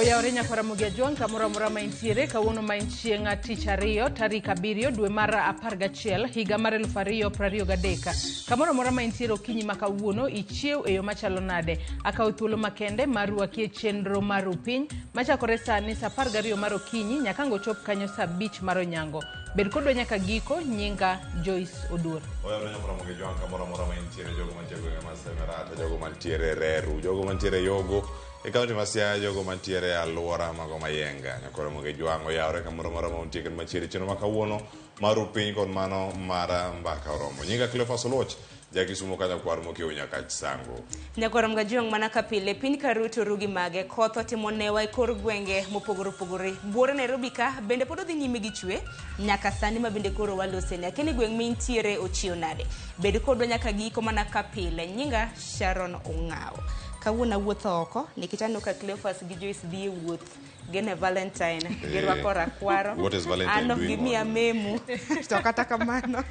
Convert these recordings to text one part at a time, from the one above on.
Oyawre Ramogi Juang kamoro ma intiere kawuono ma chieng' tich ariyo tarik 7 dwe mar 11 higa mar 2023 kamoro ma intiere okinyi ma kawuono ichiew e yo machalo nade akaw thuolo makende mar rwaki e chenro mar upiny machakore sani saa 12 mar okinyi nyaka ngochop kanyo saa 5 mar onyango. Bed kodwa nyaka giko. Nyinga Joyce Odur. Oyawre Ramogi Juang kamoro ma intiere jogo mantiere gwenge ma Semerata, jogo mantiere Reru, jogo mantiere Yogo e kaunti ma Siaya, jogo mantiere alwora mago mayenga. Ramogi Juang oyawre kamoro ma untiere machiegni chenro ma kawuono mar upiny kod mano mar mbaka oromo. Nyinga Cleophas Oloch jaki sumo kanya kwar mokiewo nyaka sango. Ramogi Juang mana kapile piny karuto rugi mage koth otimo newa e kor gwenge mopogore opogore. Buore Nairobi ka bende pod odhi nyime gi chwe nyaka sani ma bende koro walosene akeni gweng' mintiere ochiew nade. Bed kodwa nyaka giko mana kapile. Nyinga Sharon Ong'aw. Kawuono wuotho oko nikech aneno ka Cleophas gi Joyce dhi e wuoth gene Valentine girwako rakwaro. What is Valentine doing? Give me a memo. To kata kamano.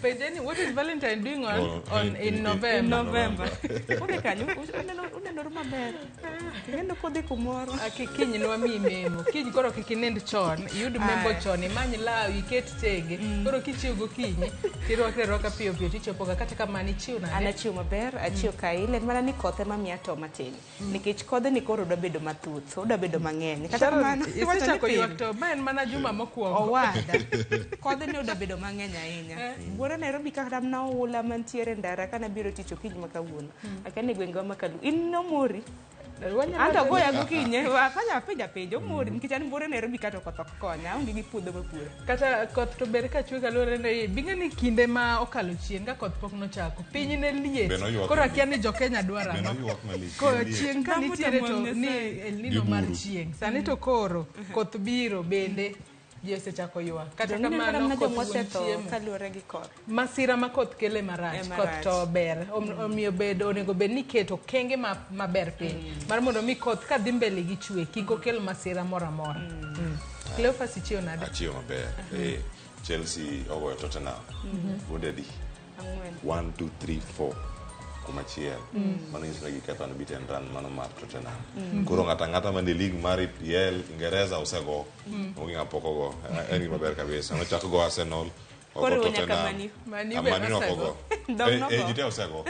Pejeni, what is Valentine doing in November? Kode kanyo uneno maber. Ngendo kodhi kumoro. Kiny nwa mi memo. Kiny koro kikinind chon, yud membo chon imany law iket tenge. Koro kichiw gokinyi tirwakre roka piyo piyo tichopo kata kamani chiw nade. Ana chiw maber, achiw kaile mana ni kothe ma miya to matin. Nikech kodhe ni koro oda bedo mathuth, oda bedo mang'eny. Kata kamano iwacho ni ywak to ma en mana juma mokwongo. Owada. Kodhe ni oda bedo mang'eny ahinya. Buore Nairobi kata na oula mantiere ndara kana biro tich okinyi ma kawuono. Akani gwenge ma kalu. In no mori. Ando goya gokinye wafanya penjo mori nikech an buore Nairobi kata koth konya onge gi puodho mapuro. Kata koth to ber ka chwe kalore ne bing'eni kinde ma okalo chien ka koth pok nochako. Piny ne liet. Koro akia ni jo Kenya dwaro ang'o. Ko chieng' ka nitiere to ni El Nino mar chieng'. Sani to koro koth biro bende Jose chako ywa. Kata kamano koth chiemo kalure gi koth. Masira ma koth kele marach. Koth to ber. Omiyo bedo onego bed ni keto kenge maber piny. Mar mondo mi koth ka dhi mbele gi chwe kik okel masira moro amora. Cleophas ichiew nade? Achiew maber. Chelsea ogoyo Tottenham. Bunde di. 1 2 3 4 kumachiel. Mano nyiso gi ketho bit and run mano mar Tottenham. Koro ng'ata mane league mar EPL Ingereza osego. Onge ng'apoko go. En maber kabisa. Nochako go Arsenal. Koro Tottenham. Mani osego. Jite osego.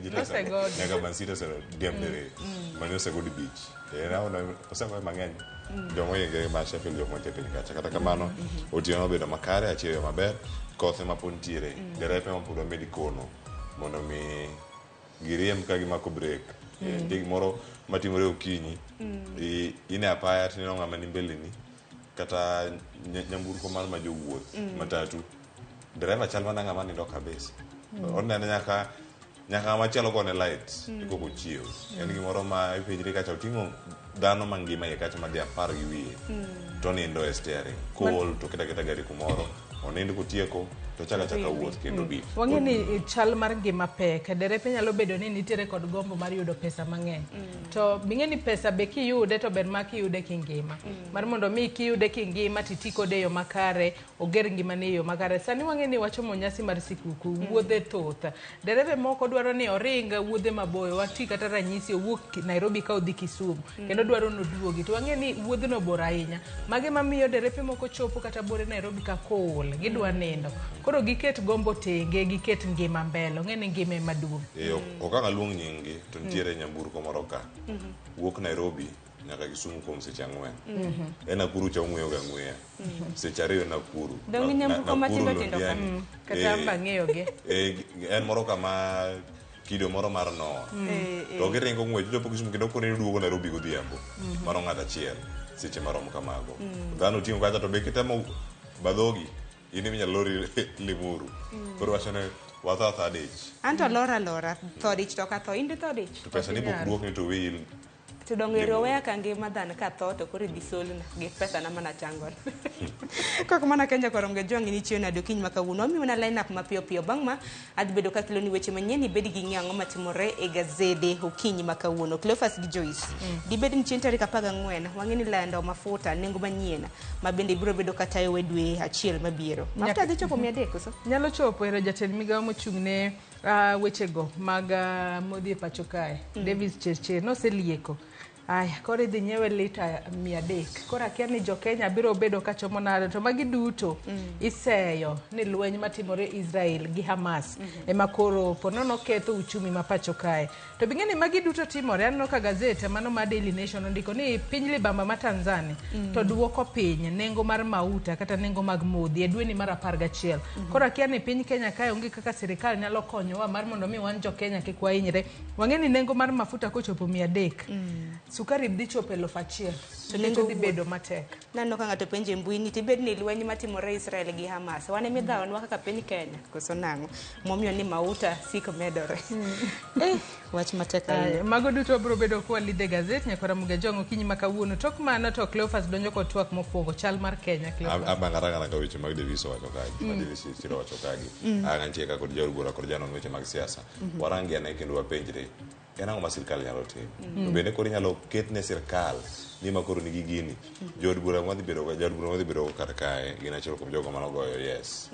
Jite osego. Nyaka Man City osego Dembele. Mani osego di beach. Naona osego mang'eny. Jomo yenge ma Sheffield jomo tepe kacha. Kata kamano otieno bedo makare achiew maber. Kothe mapuntiere. Derepe mapudo medikono. Mondo mi giriem ka gimako break. Ndig moro matimore okinyi. Ine apaya tineno ng'ama ni mbele ni. Kata nyamburko mar ma jowuoth matatu. Dereva chal mana ng'ama nindo kabisa. Onene nyaka machielo gone light koko chiew. En gimoro ma ipejre kacha oting'o dhano mangima ye kacha madhi 10 gi wiye. To nindo e steering. Cool to keta gari kumoro. Onindo kotieko to chaka wuoth kendo bi. Wang'eni chal mar ngima pek. Derepe nyalo bedo ni nitiere kod gombo mar yudo pesa mang'eny. To bing'eni pesa be kiyude to ber ma kiyude kingima. Mar mondo mi kiyude kingima titi kode yo makare, oger ngima ne yo makare. Sani wang'eni wacho nyasi mar sikuku, wuodhe thoth. Derepe moko dwaro ni oringa wuodhe maboyo, wati kata ranyisi owuok Nairobi ka odhi Kisumu, kendo dwaro noduogi. To wang'eni wuodhno bor ahinya. Mage mamiyo derepe moko chopo kata buore Nairobi ka kool, gidwa nindo. Koro giket gombo tenge, giket ngima mbele. Ng'eni ngima ema duong'. Okanga luong nyingi to nitiere nyamburko moro ka. Wuok Nairobi nyaka Kisumu kuom seche 4. En Nakuru cha ong'weyo ga ng'weya. Seche 2 Nakuru. Dong nyamburko matindo tindo ka. Kata amba ng'eyoge. En moro kama kido moro mar Noah. To giringo ng'wech jopo Kisumu kendo kone duogo Nairobi godhiambo. Mano ng'ata achiel. Seche marom kamago. Dhano ting'o kacha to be kitemo badhogi. Ini minya lori Limuru. Koro wachane watho thadich. Anto lora thadich to ka tho inde thadich. To pesa ni pok duok ni to wil. To dongero weya ka ngima dhano ka tho to koro dhi solna gi pesa na mana changon. Kok mana Kenya Ramogi Juang ni chiyo na dokinyi makawuono. Omiyo na line up mapiyo piyo bang' ma adhi bedo ka kelo ni weche manyien ibed gi ng'ango matimore e gazede okinyi makawuono. Cleophas gi Joyce. Dibed ni chieng' tarik 14 wang'eni lando mafuta nengo manyien ma bende biro bedo kata e dwe achiel mabiro. Mafuta dhi chopo 300 koso? Nyalo chopo ero jatend migawo mochung'ne wechego mag modhi e pacho kae. Davis Cheche noselieko Aya, koro idhi nyiewe lita 300. Koro akia ni jo Kenya biro bedo ka chomo nade, to magi duto iseyo ni lweny matimore Israel gi Hamas ema koro ponono ketho uchumi ma pacho kae. To bing'eni magi duto timore, aneno ka Gaset mano ma Daily Nation ondiko ni piny libamba ma Tanzania to duoko piny nengo mar mauta kata nengo mag modhi e dweni mar 11. Koro akia ni piny Kenya kae onge kaka sirikal nyalo konyowa mar mondo mi wan jo Kenya kik wahinyre. Wang'eni nengo mar mafuta kochopo 300. Sukari dhi chopo 1,000. To nengo dhi bedo matek. Nano ka ng'ato penje mbui ni tibed ni lweny matimore Israel gi Hamas. Wane midhawanwa kaka piny Kenya koso nang'o. Momiyo ni mauta siko medore. Wach matek ahinya. Mago duto biro bedo kwa lidhe Gaset nyakora Ramogi jongo kinyi makawuono. Tok mano to Cleophas donjo kod twak mofuongo chal mar Kenya. Abang'aranga ka weche mag Daviso wacho kaji. Daviso chiro wacho kaji. Angantie ka kod jaod bura kod janon weche mag siasa. Warangi ane kendo wapenjre. En ang'o ma sirkal nyalo timo. To bende koro inyalo ketne sirkal ni makoro nigi gini. Jaod bura madhi bedo kar kae gin achiel kuom jogo manogoyo yes.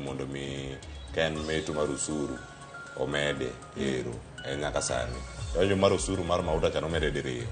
Mondo mi ka en meto mar usuru omede ero nyaka sani. Ojo mar usuru mar mauta cha nomede diriyo.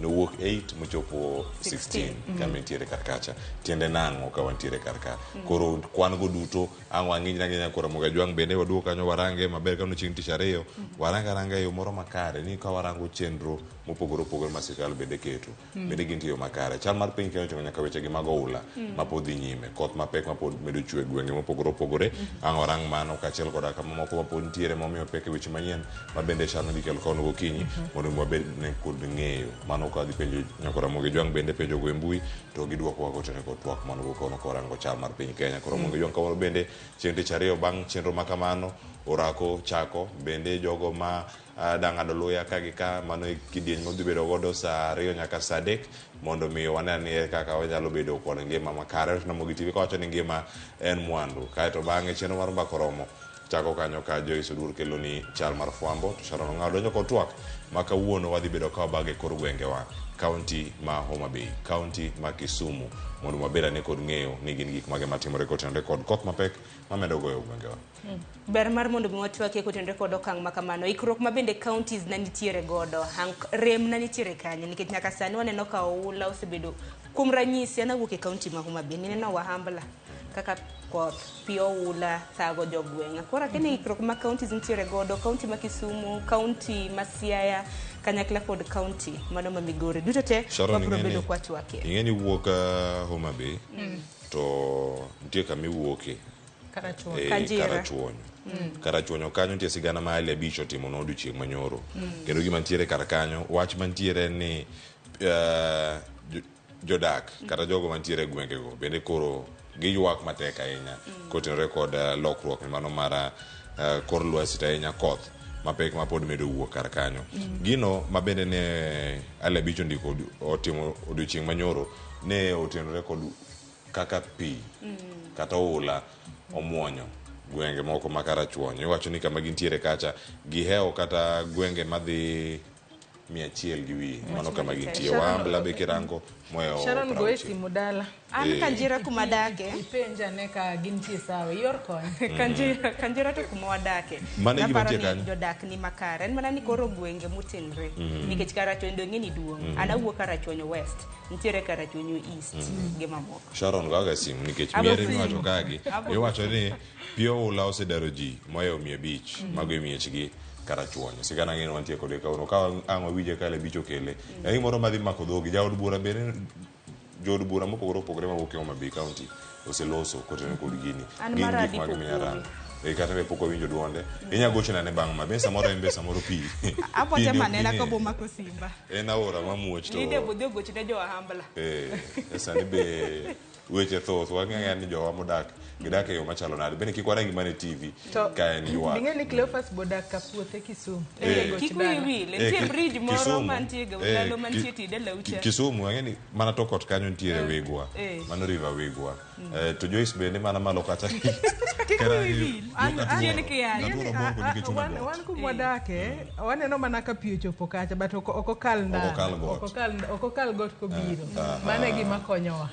Nowuok 8 mochopo 16 kama nitiere kar kacha. Tiende nang'o ka wantiere kar ka. Koro kwan go duto ang'o ang'iny koro Ramogi jwang bende waduoko kanyo warange maber kano chieng' tich ariyo. Waranga yo moro makare ni ka warango chenro mopogore opogore ma sirkal bende keto. Bende gin tiyo makare. Chal mar piny Kenya oting'o nyaka weche gi mag oula mapod dhi nyime. Koth mapek mapod medo chwe gwenge mopogore opogore. Ang'o warang mano kachiel koda kama moko mapod nitiere momiyo pek weche manyien ma bende chano dikelo kono gokinyi mondo wabed ne kod ng'eyo. Mano ka dhi penjo nyakora Ramogi jwang bende penjo go e mbui to giduoko wago tene kod twak mondo gokono korango chal mar piny Kenya. Koro Ramogi jwang kawuono bende chieng' tich ariyo bang' chenro makamano orako chako bende jogo ma dang'ado luya ka gi ka mano kidieny modhi bedo godo saa 2 nyaka saa 3 mondo mi wanene kaka wanyalo bedo kod ngima makare. Ramogi TV kawacho ni ngima en mwandu. Kaeto bang'e chenro mar mbako romo chako kanyo ka Joyce Odur kelo ni chal mar fwambo to Sharon Ong'aw donjo kod twak ma kawuono wadhi bedo ka wabage kor gwengewa kaunti ma Homa Bay, kaunti ma Kisumu mondo mabeda ne kod ng'eyo ni gin gik mage matimore kotenore kod koth mapek mamedo goyo gwengewa. Ber mar mondo mi watwake kotenore kod okang' makamano ikruok ma bende counties na nitiere godo rem na nitiere kanyo nikech nyaka sani waneno ka oula osebedo kuom ranyisi anawuok e kaunti ma Homa Bay neno wahambla kaka koth pio ula thago jogwenga. Kora kene ikruok ma counties nitiere godo, county ma Kisumu, county ma Siaya, kanyakla kod county mano ma Migori. Duto te wabro bedo kwa twake. Ingeni wuok Homa Bay to nitie kama iwuoke Karachuonyo. Karachuonyo kanyo nitie sigana ma Ali Abicho timo no odiochieng' manyoro. Kendo gima nitiere kar kanyo wach mantiere ni jodak kata jogo mantiere gwengego bende koro giyuak matek ahinya kotenore kod lokruok mano mar kor lwasi ahinya koth mapek mapod medo wuok kar kanyo. Gino mabende ne Ali Abicho ndiko otimo odiochieng' manyoro ne otenore kod kaka pi kata oula omuonyo gwenge moko ma Karachuonyo. Iwacho ni kama gintiere kacha giheo kata gwenge madhi 100 gi wi mano kama gintie wambla be kirango moyo Sharon goesi mudala an kanjira kuma dake ipenja ne ka gintie sawa yor kon kanjira to kuma wadake mane gima tie kanyo jodak ni makare en mana ni koro gwenge mutenre nikech Karachuonyo ng'eni duong' ana wuok Karachuonyo west nitiere Karachuonyo east gi mamoko. Sharon gaga sim nikech miere miwacho kagi iwacho ni pio ula osedaro ji moyo 500 mago miechgi Karachuonyo. Sigana ng'eno wantie kode kauno ka ang'o wije kale bicho kele. Yaani moro madhi mako dhogi jaod bura bende jod bura mopogore opogore mawuok e Homa Bay County oseloso kotenore kod gini. Gin gik mag minyarang. Kata be poko winjo duonde. Inya gochna ne bang' ma be samoro en be samoro pi. Apo tema nena ko boma ko Simba. En aora mamuoch to. Ide budho gochne jo ahambla. Esa ni be weche thoth wang'eyo ni jowa modak gidak e yo machalo nade bende kik warangi mane TV ka en yuak. Ing'eni Cleophas bodak ka puothe Kisumu. Kik wi nitie bridge moro mantie ga ulalo mantie tide laucha. Kisumu ang'eni mana to kot kanyo nitiere wegwa. Mano river wegwa. to Joyce bende mana malo kacha wan kumwadake waneno mana ka pi ochopo kacha but okokal got kobiro mano e gima konyowa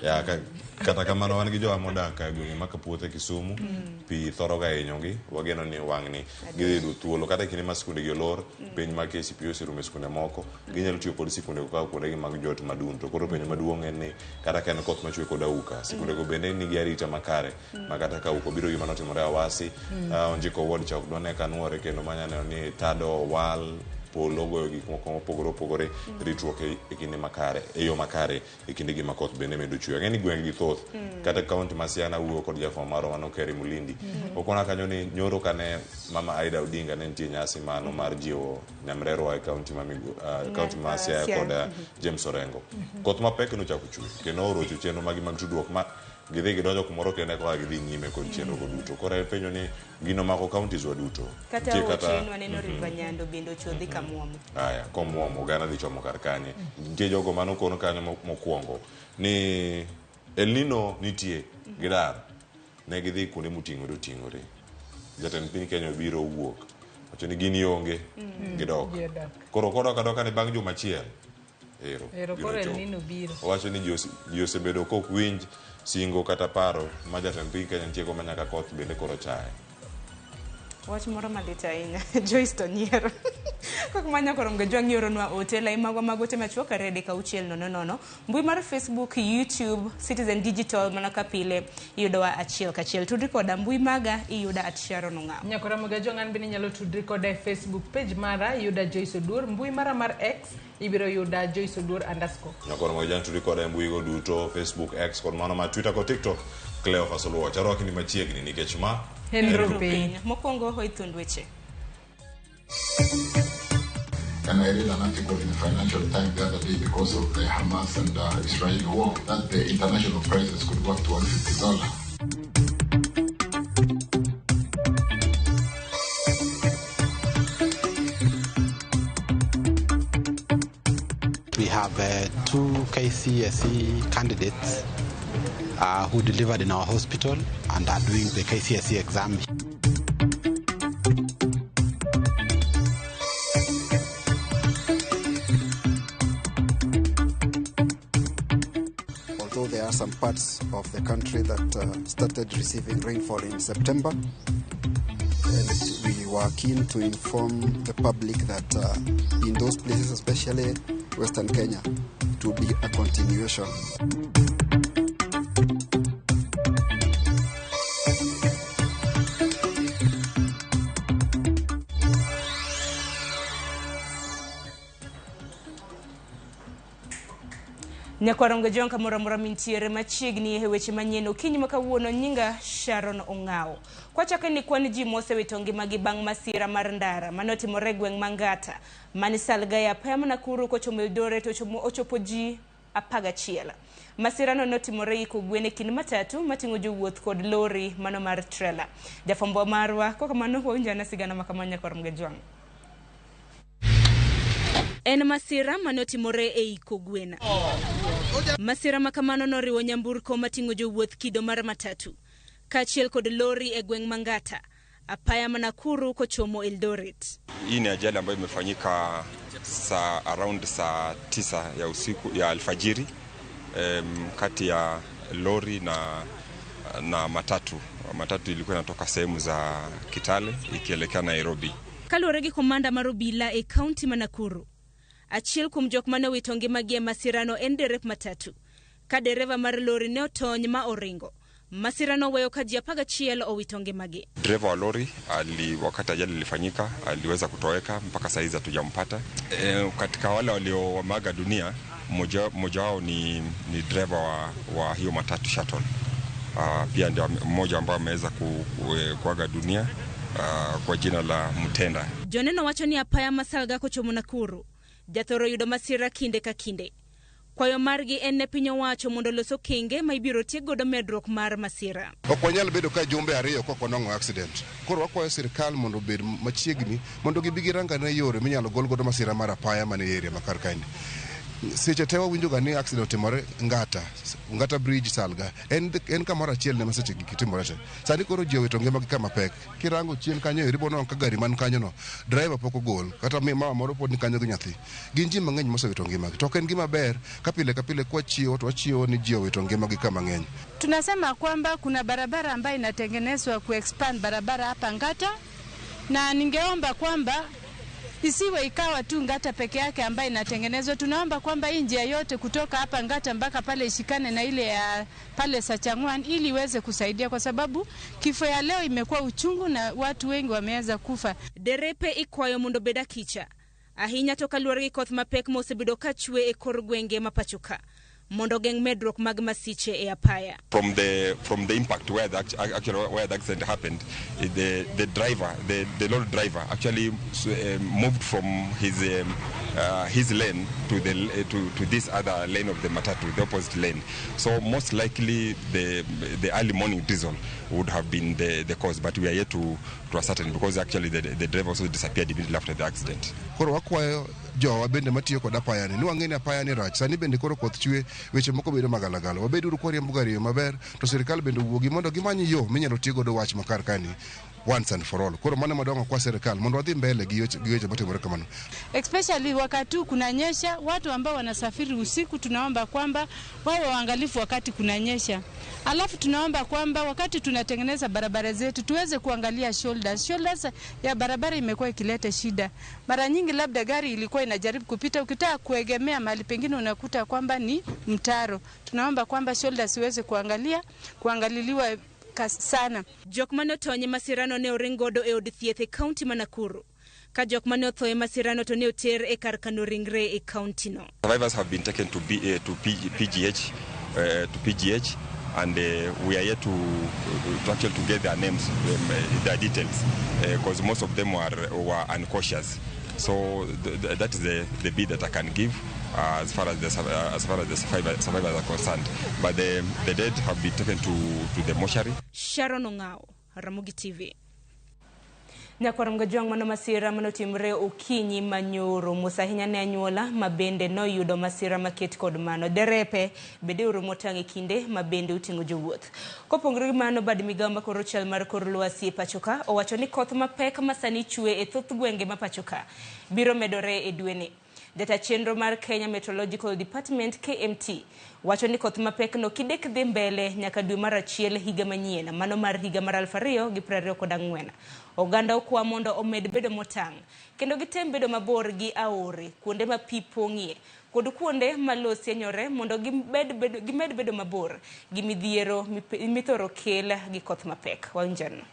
kata kamano wan gi jowa modak e gwenge maka puothe Kisumu pi thoro ga hinyogi wageno ni wang'ni giyudo thuolo kata kinde ma sikunde gi olor piny ma KCPE oserumo sikunde moko ginyalo tiyo kod sikunde go kuonde gi mag jot madun to koro penjo maduong' en ni kata ka en koth machwe kod auka sikunde go bende nigi arita makare ma kata ka auka biro gima notimore Awasi Onjiko Ward cha ok done kanuore kendo manyano ni tado wal polo goyo gik moko opogore ritruok e kinde makare e yo makare e kinde gi makoth bende medo chwe ng'eni gweng gi thoth kata kaunti ma Siaya wuo kod jafwambo maro mano Keri Mulindi okona kanyo ni nyoro kane mama Aida Odinga ne nitie nyasi mano mar jiwo nyamrero e kaunti ma Siaya kod James Orengo koth mapek no chako chwe kendo oro chenro magi mag tudruok ma gidhi gidonjo kumoro kende kwa gidhi nyime kod chenro go duto kora penjo ni gino mako counties wa duto kata ochen waneno River Nyando bendo chodhi kamwomo komwomo gana dhi chomo kar kanye nitie jogo mano kono kanyo mokwongo ni El Nino nitie gidar ne gidhi kuonde moting'ore jatend piny Kenya biro wuok wacho ni gini onge gidok koro kodoka ne bang' juma achiel ero koro El Nino biro wacho ni ji osebedo kok winj singo kata paro ma jatend piny Kenya nitie go manyaka koth bende koro chaye wach moro malit ahinya Joyce to nyiero kok manya koro ngejwang yoronwa otela imago magote machuoka rede ka uchiel nono mbui mar Facebook, YouTube, Citizen Digital mana ka pile iyudowa achiel kachiel tudri koda mbui maga iyuda @Sharon Ong'aw nyakora mgejwang an bende nyalo tudri koda Facebook page mara iyuda Joyce Odur mbui mara mar X ibiro yuda Joyce Odur _ nyakora mgejwang tudri koda mbui go duto Facebook, X kod mano ma Twitter kod TikTok Cleophas Oluoch arwaki ni machiegni nikech ma Nonro piny mokwongo hoithund weche. And I read an article in the Financial Times the other day because of the Hamas and Israeli war that the international prices could go up to $150. We have two KCSE candidates who delivered in our hospital and are doing the KCSE exam. Although there are some parts of the country that started receiving rainfall in September, and we were keen to inform the public that in those places, especially Western Kenya, it will be a continuation. Nyakwarongo jonka moramora mintiere machiegni e weche manyien okinyi makawuono nyinga Sharon Ong'aw. Kwachaka ni kwani ji mosewito ngimagi bang' masira mar ndara manotimore gweng' Mangata Manisalgaya Pem Nakuru kochomo Eldoret ochopo ji 11. Masirano notimore Kogwene kind matatu mating'o jowuoth kod lori mano mar trailer. Jafwambo marwa koko mano wawinjana sigana makamanya Nyakwarongo jwang. En masira manotimore e Kogwena. Masira makamano noriwo nyamburko mating'o jowuoth kido mar matatu kaachiel kod lori e gweng' Mangata apaya Nakuru kochomo Eldoret. Hii ni ajali ambayo imefanyika around saa 9 ya usiku ya alfajiri kati ya lori na matatu. Matatu ilikuwa inatoka sehemu za Kitale ikielekea Nairobi. Kaluwore gi komanda mar obila e kaunti ma Nakuru, achiel kuom jok mane wito ngimagi e masirano en derep matatu. Ka dereva mar lori ne otony ma oringo, masirano weyo ka ji 11 owito ngimagi. Dereva wa lori wakati ajali ilifanyika aliweza kutoweka mpaka saa hizi hatujampata. Katika wale walioaga dunia mmoja wao ni dereva wa hiyo matatu shuttle. Pia ndio mmoja ambaye ameweza kuaga dunia kwa jina la Mutenda. Joneno wacho ni apaya masalga kochomo Nakuru jathoro yudo masira kinde ka kinde. Kwayo margi en ne piny owacho mondo loso kenge ma ibiro tiek godo medruok mar masira. Ok wanyal bedo ka jumbe ariyo kok wanong'o accident. Koro wakwayo sirkal mondo obed machiegni mondo gibi girangane yore minyalo gol godo masira mar apaya mane area makar kaini. seche tewa winjo gani accident otimore ngata bridge salga en kamoro achiel ne maseche gitimore te sani koro ji owito ngimagi kama pek kirango chien kanyo iribono ka gari man kanyo no driver pok ogol kata mama moro pod ni kanyo gi nyathi gin ji mang'eny mosewito ngimagi to en gima ber ka pile kwa chio to wachio ni ji owito ngimagi kama ng'eny. Tunasema kwamba kuna barabara ambayo inatengenezwa kuexpand barabara hapa Ngata, na ningeomba kwamba isiwe ikawa tu Ngata peke yake ambayo inatengenezwa. Tunaomba kwamba hii njia yote kutoka hapa Ngata mpaka pale ishikane na ile ya pale Sachangwan ili iweze kusaidia, kwa sababu kifo ya leo imekuwa uchungu na watu wengi wameanza kufa. Derepe ikwayo mondo beda kicha ahinya to kaluwore gi koth mapek mosebedo ka chwe e kor gwenge mapachoka mondo geng medruok mag masiche e apaya. From the impact where the accident happened, the lorry driver actually moved from his lane to this other lane of the matatu, the opposite lane. So most likely the early morning diesel would have been the cause, but we are yet to ascertain because actually the driver also disappeared immediately after the accident. Koro wakwayo jowa bende matiyo kod apayani ni wang'eni apayani rach sani bende koro koth chwe weche moko bedo magalagala wabeduru kwariembo gari maber to sirikal bende wuogi mondo gimanyi yo minyalo tigo do wach makar kani once and for all. Koro mane madongo kwa serikal mondo wadhi mbele gi weche matimore kamano. Especially wakati kunanyesha, watu ambao wanasafiri usiku tunaomba kwamba wawe waangalifu wakati kunanyesha. Alafu tunaomba kwamba wakati tunatengeneza barabara zetu tuweze kuangalia shoulders ya barabara imekuwa ikileta shida. Mara nyingi labda gari ilikuwa inajaribu kupita, ukitaka kuegemea mahali pengine unakuta kwamba ni mtaro. Tunaomba kwamba shoulders iweze kuangaliliwa sana. Jok mane otonye masirano ne oringodo e od thieth e kaunti ma Nakuru. Ka jok mane othoe masirano to ne oter e kar kano ringre e kaunti no. Survivors have been taken to PGH and we are yet to actually to get their names, their details, because most of them were uncautious. So that is the bit that I can give as far as the survivors are concerned. But the dead have been taken to the mortuary. Sharon Ongao, Ramogi TV. Nyakwaram gajwang mano masira mano timre okinyi manyoro musahinya ne anyuola mabende no yudo masira maket kod mano derepe bede urumotang kinde mabende utingo jowuoth kopongre mano bad migamba koro chal mar kor lwasi pachoka owacho ni koth mapek masani chwe e thoth gwenge mapachoka biro medore e dweni. Data chenro mar Kenya Meteorological Department KMT wacho ni koth mapek no kidek dhi mbele nyaka dwe mar achiel higa manyien mano mar higa mar 2024. Oganda okwa mondo omed bedo motang kendo gitem bedo mabor gi aore kuonde ma pi pong'ie kod kuonde ma lowo sienyore mondo gimed bedo mabor gi midhiero mithoro kel gi koth mapek. Wanjano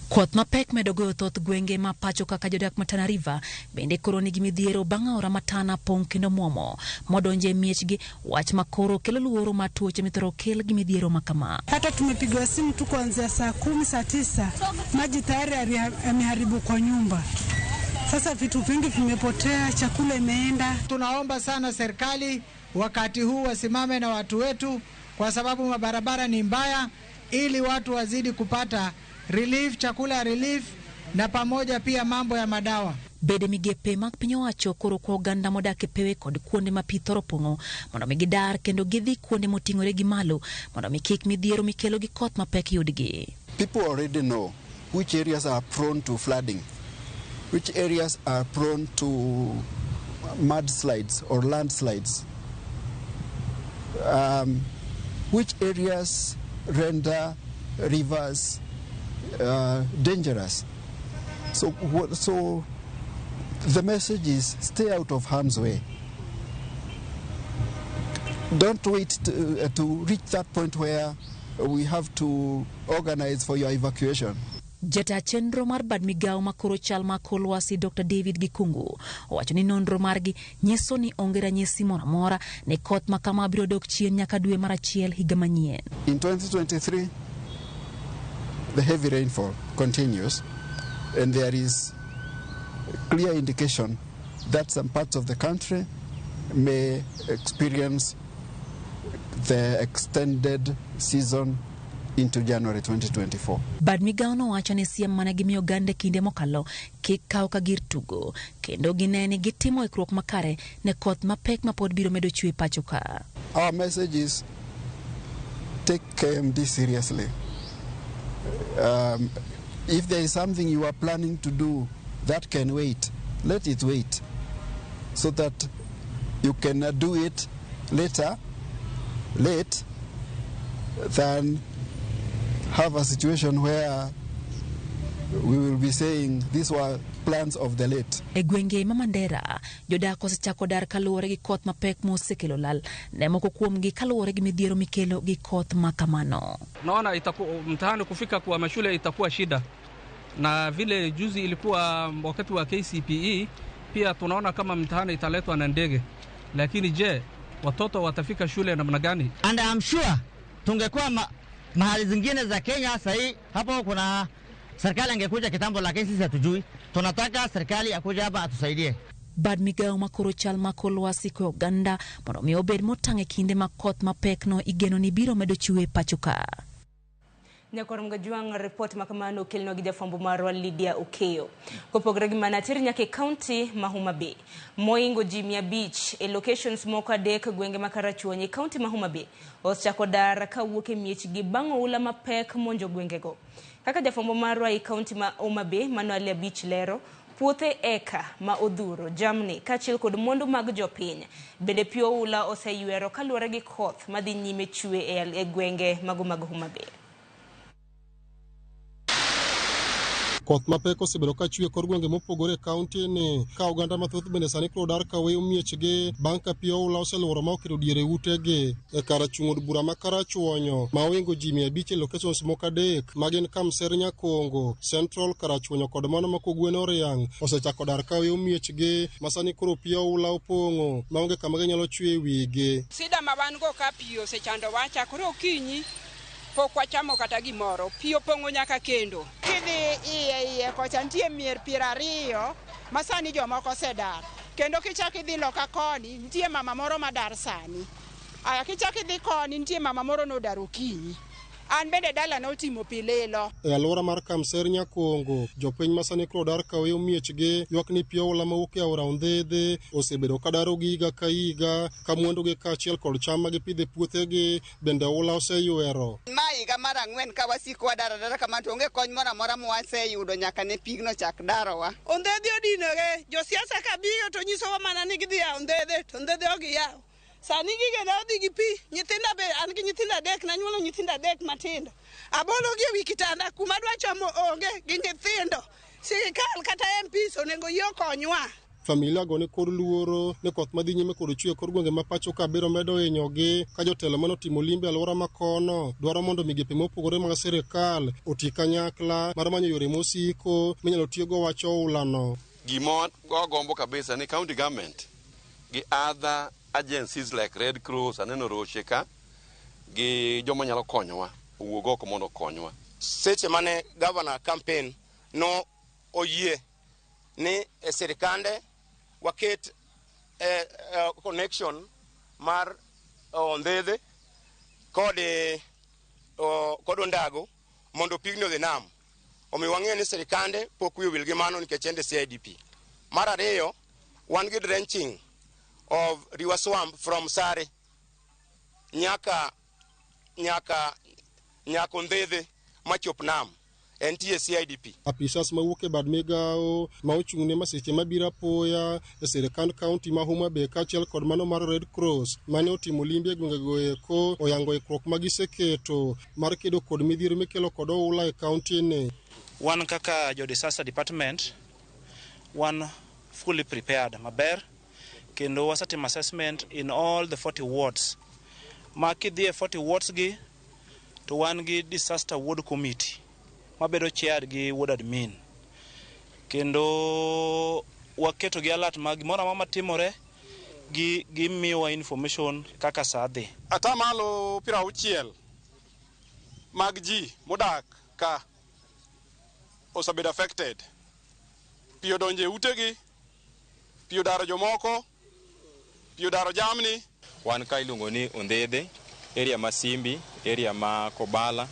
koth mapek medo goyo thoth gwenge ma pacho kaka jodak ma Tana River bende koro nigi midhiero bang' aora ma Tana pong' kendo muomo modonje miechgi wach makoro kelo luoro ma tuoche mithoro kel gi midhiero makama. Hata tumepigwa simu tu kuanzia saa 10 saa 9 maji tayari yameharibu kwa nyumba. Sasa vitu vingi vimepotea, chakula imeenda. Tunaomba sana serikali wakati huu wasimame na watu wetu kwa sababu mabarabara ni mbaya ili watu wazidi kupata relief, chakula relief na pamoja pia mambo ya madawa. Bede migepe mag piny owacho koro kwa oganda modak e pewe kod kuonde ma pi thoro pong'o mondo mi gidar kendo gidhi kuonde moting'ore gi malo mondo mi kik midhiero mikelo gi koth mapek yudgi. People already know which areas are prone to flooding, which areas are prone to mudslides or landslides, which areas render rivers dangerous. So the message is stay out of harm's way. Don't wait to reach that point where we have to organize for your evacuation. Jata chenro mar bad migao makoro chal ma kolwasi Dr. David Gikungu owacho ni nonro margi nyiso ni onge ranyisi moro mora ne koth makama biro dok chien nyaka dwe mar achiel higa manyien. In 2023 the heavy rainfall continues and there is clear indication that some parts of the country may experience the extended season into January 2024. Bad migao nowacho ni siem mane gimiyo gande kinde mokalo kik kaw ka gir tugo kendo gineni gitimo ikruok makare ne koth mapek mapod biro medo chwe pacho ka. Our message is take KMD seriously. If there is something you are planning to do that can wait, let it wait so that you can do it late than have a situation where we will be saying these were plans of the late. E gwenge ma Mandera, jodak osechako dar kaluwore gi koth mapek mosekelo lal, ne moko kuomgi kaluwore gi midhiero mikelo gi koth makamano. Naona mtihani kufika kwa mashule itakuwa shida, na vile juzi ilikuwa wakati wa KCPE, pia tunaona kama mtihani italetwa na ndege. Lakini je, watoto watafika shule namna gani? And I'm sure tungekuwa mahali zingine za Kenya sahi hapo kuna serikali angekuja kitambo, lakini sisi hatujui. Tunataka serikali akuja hapa atusaidie. Bad migao makoro chal makolwasi ko Uganda mondo mi obed motange kinde makoth mapek no igeno ni biro medo chwe pachuka. Nyakorom juang report makamano kelno gi jafambo marwa Lydia Okeyo. Kopogre gi manatiri nyake county ma Homa Bay. Moingo Jimia Beach e locations moko adek gwenge makarachuonyi county ma Homa Bay. Osechako dar ka wuok e miech gi bang'o ula mapek monjo gwengego. Kaka jafambo marwa e county ma Homa Bay Manuel Beach lero, puothe eka ma odhuro jamni kachil kod mondo mag jopiny bende pio ula oseyuero kaluwore gi koth madhi nyime chwe e gwenge mag Homa Bay. Koth mapek osebedo ka chwe kor gwenge mopogore kaunti ni ka oganda mathoth bende sani koro dar ka weyo miechgi bang' ka pi oula oseluoro ma oketo diere utegi e kar chung' od bura ma Karachuonyo ma Oingo Jimia Beach e locations moko adek ma gin Kamser Nyakongo, Central Karachuonyo kod mano ma Kogwen Oriang osechako dar ka weyo miechgi ma sani koro pi oula opong'o ma onge kama ginyalo chwe wigi. Sida ma wan go ka pi osechando wacha koro okinyi pok wachamo kata gimoro, pi opong'o nyaka kendo. Kidhi iye kocha nitie mier 20 ma sani jomoko osedar. Kendo kichak idhi loka koni nitie mama moro madar sani. Aya kichak idhi koni nitie mama moro nodar okinyi. An bende dala notimo pi lilo. E alwora mar Kamser Nyakongo, jopiny ma sani koro dar ka weyo miechgi ywak ni pi oula mawuok e aora Ondhedhe osebedo ka daro gi higa ka higa ka mwandugi kaachiel kod cham ma gipidho e puothegi bende oula oseyuero. Ma higa mar 4 ka wasiko wadara kama to onge kony moro amora ma waseyudo nyaka ne pigno chak darowa. Ondhedhe odinore, josiasa ka biro to nyisowa mana ni gidhi ya Ondhedhe to Ondhedhe ok giyaw. Sani gige na odhi gi pi, nyithinda be an gi nyithinda adek na nyuolo nyithinda adek matindo. Abolo gi wi kitanda kuma dwa chamo onge gi nyithindo. Sirikal kata MPs onego yo konywa. Familia go ne kod luoro ne koth madhi nyime kod chwe kor gwenge ma pacho ka biro medo hinyogi ka jotelo mano timo limbe alwora ma kono dwaro mondo migepe mopogore mag sirikal oti kanyakla mar manyo yore mosiko minyalo tiyogo wacho ulano. Gimo gombo kabisa ni county government gi other agencies like Red Cross and Nonro ka gi joma nyalo konyowa owuog oko mondo konywa. Seche mane governor campaign no oyie ni sirikande waket connection mar Ondhedhe kod Ondago mondo pigno dhi nam. Omi wang'e ni sirikande pok wiyo wil gi mano nikech ende CIDP. Mar ariyo, wan gi drenching of River Swamp from Sare nyaka Ondhedhe machop nam entie CIDP. Apisas mawuok e bad migao ma ochung'ne masiche mabiro apoya e sirikand kaunti ma Homa Bay kaachiel kod mano mar Red Cross mane otimo limbe e gwengego eko oyango ikruok ma giseketo mar kedo kod midhiero mikelo kod oula e kaunti ni. Wan kaka jo disaster department wan fully prepared maber kendo wasetimo assessment in all the 40 wards. Makidhi e 40 wards gi to wan gi disaster ward committee mabedo chaired gi ward admin. Kendo waketo gi alert mag gimoro amora matimore gi miyowa information kaka saa dhi. Atamalo 60 mag ji modak ka osebedo affected. Pi odonje utegi, pi odaro jomoko, pi odaro jamni. Wan ka iluongo ni Ondhedhe, area ma Simbi, area ma Kobala,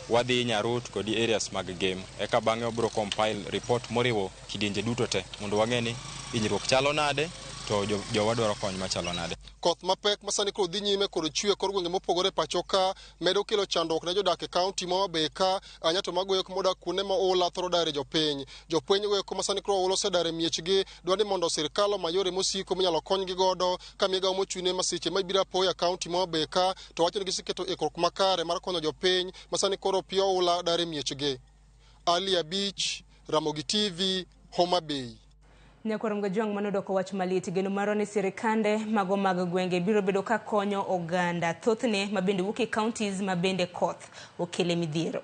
wadhi Nyarut kod areas mag game eka bang'e wabiro compile report moriwo kidienje duto te mondo wang'e ni hinyruok chalo nade to jowa dwaro kony machalo nade. Koth mapek masani kod dhi nyime kod chwe kor gwenge mopogore pacho ka medo kelo chandruok ne jodak e kaunti ma Homa ka anyato magoyo modak kuonde ma oula thoro dare jopiny goyo ko masani koro olo sedare miechgi dwani mondo sirkal omayore mosiko minyalo konygi godo ka migawo mochune masiche mabiro apoya kaunti ma Homa ka to wacho ni gisiketo ikruok makare mar konyo jopiny masani koro pio oula dare miechgi. Ali Abich, Ramogi TV, Homa Bay. Nyakoram Gajuang manodoko wach malit geno maro ni sirikande mago mag gwenge biro bedo ka konyo oganda thothne mabende wuok e counties mabende koth okele midhiero.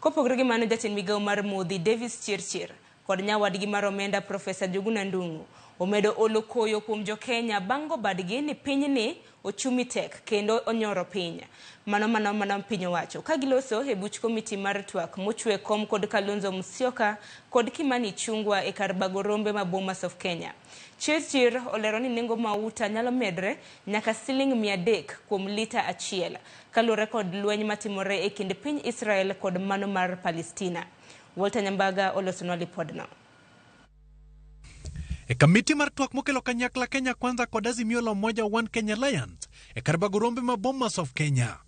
Kopogore gi mano jatend migawo mar Modhi Davis Chirchir kod nyawadgi mar omenda Profesa Juguna Ndung'u omedo olo koyo kuom jo Kenya bango badgi ni pinyni ochumi tek kendo onyoro piny. Mano piny owacho ka giloso e buch komiti mar twak mochwe kom kod Kalonzo Musyoka kod Kimani Chungwa e kar bago rombe ma Bomas of Kenya. Chirchir olero ni nengo mauta nyalo medre nyaka siling 300 kuom lita achiel kalure kod lweny matimore e kind piny Israel kod mano mar Palestina. Walter Nyambaga olosonwa lipodno. E kamiti mar twak mokelo kanyakla Kenya Kwanza kod Azimio la Umoja One Kenya Alliance e kar bago rombe ma Bomas of Kenya.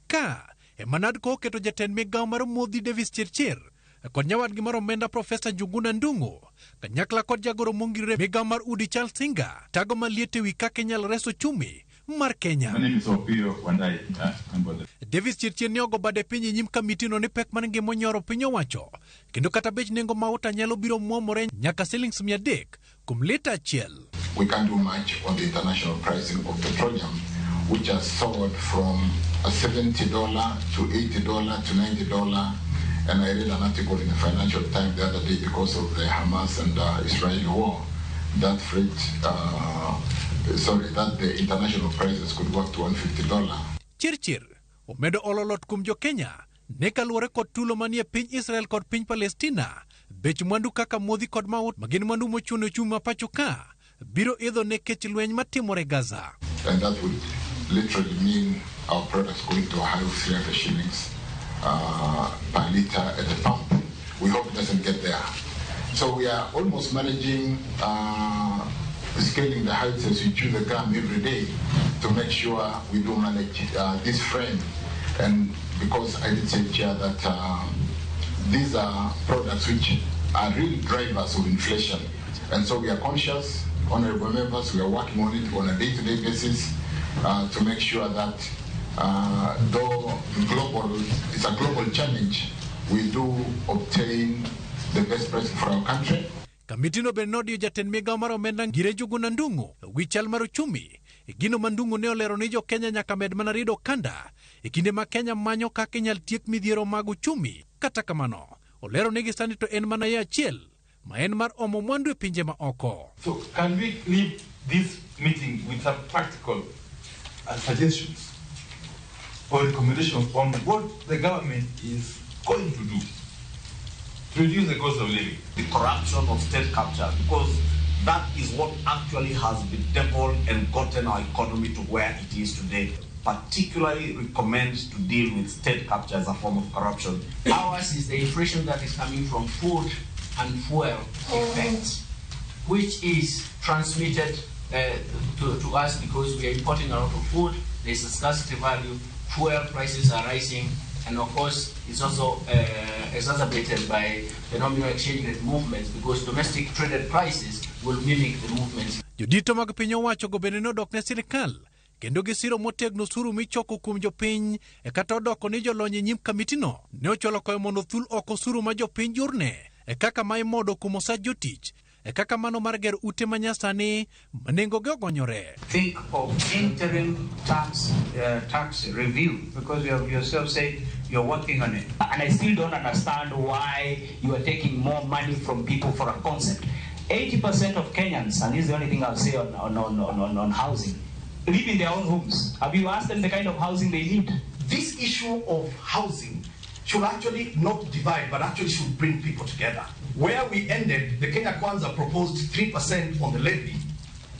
Ka e manad ko keto jatend migawo mar Modhi Davis Chirchir kod nyawadgi mar omenda Profesa Juguna Ndung'u kanyakla kod jagoro mongirore migawo mar Udi Charles Singa tago maliete wi kaka inyalo reso chumi mar Kenya. Davis Chirchir ne ogo bade piny nyim kamiti no ni pek man ngima nyoro piny owacho kendo kata bech nengo mauta nyalo biro muomore nyaka shillings 300 kuom lita achiel. We can't do much on the international pricing of petroleum, which has soared from $70 to $80 to $90. And I read an article in the Financial Times the other day because of the Hamas and Israeli war, that that the international prices could go up to $150. Chirchir omedo ololot kum jo Kenya ne kaluore kod tulo manie piny Israel kod piny Palestina bech mwandu kaka modhi kod maut magin mwandu mochuno chuma pacho ka biro idho ne kech lweny matimore Gaza. And that would literally mean our products going to a high of 300 shillings per liter at the pump. We hope it doesn't get there. So we are almost managing scaling the heights as we chew the gum every day to make sure we do manage this frame. And because I did say, Chair, that these are products which are real drivers of inflation. And so we are conscious, honorable members, we are working on it on a day-to-day basis to make sure that though it's a global challenge, we do obtain the best price for our country. Kamitino Benodio jatend migawo mar omenda ngire Juguna Ndung'u wi chal mar uchumi gino mandung'u ne olero ni jo Kenya nyaka med mana rido kanda e kinde ma Kenya manyo kaka inyal tiek midhiero mag uchumi. Kata kamano olero ni gisani to en mana achiel ma en mar omo mwandu e pinje ma oko. So can we leave this meeting with some practical suggestions or recommendations on what the government is going to do to reduce the cost of living? The corruption of state capture, because that is what actually has bedeviled and gotten our economy to where it is today. Particularly recommend to deal with state capture as a form of corruption. Ours is the inflation that is coming from food and fuel effects, which is transmitted to us because we are importing a lot of food. There's a scarcity value, fuel prices are rising, and of course it's also exacerbated by the nominal exchange rate movements because domestic traded prices will mimic the movements. Jodito mag piny owacho go bende nodok ne sirikal kendo gisiro motegno suru michoko kuom jopiny e kata odoko ni jolony nyim kamitino ne ocholo koyo mondo thul oko suru ma jopiny jurne e kaka ma imodo kuom osach jotich e kaka mano mar gero ute manyasani manengogi ogonyore. Think of interim tax review because you have yourself said you're working on it. And I still don't understand why you are taking more money from people for a concept. 80% of Kenyans, and this is the only thing I'll say on housing, live in their own homes. Have you asked them the kind of housing they need? This issue of housing should actually not divide, but actually should bring people together. Where we ended, the Kenya Kwanza proposed 3% on the levy.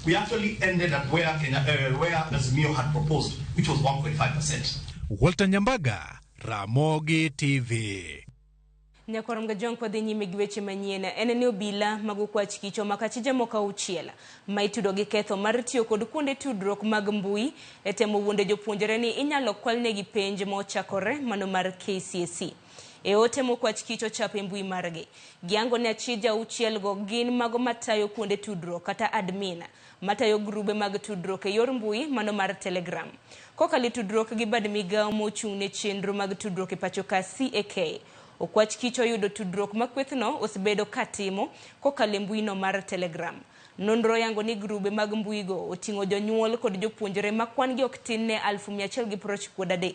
We actually ended at where Azimio had proposed, which was 1.5%. Walter Nyambaga, Ramogi TV. Nyakorom ga jong podhi nyime gi weche manyien. En ni obila magokwach kicho makachije moka uchiela maitudo gi ketho mar tiyo kod kuonde tudruok mag mbui temo wuonde jopuonjre ni inyalo kwalnegi penj mochakore mano mar KCSE. Ote mokwach kicho chape mbui margi. Giango ne achija uchiel go gin mago matayo kuonde tudruok kata admin matayo grube mag tudruok yor mbui mano mar Telegram. Kokali tudruok gi bad migao mochung' ne chenro mag tudruok pacho ka CAK. Okwach kicho yudo tudruok makwethno osebedo katimo kokale mbui no mar Telegram. Nonro yango ni grube mag mbui go otingo jonyuol kod jopuonjre makwan gi oktin ne 1193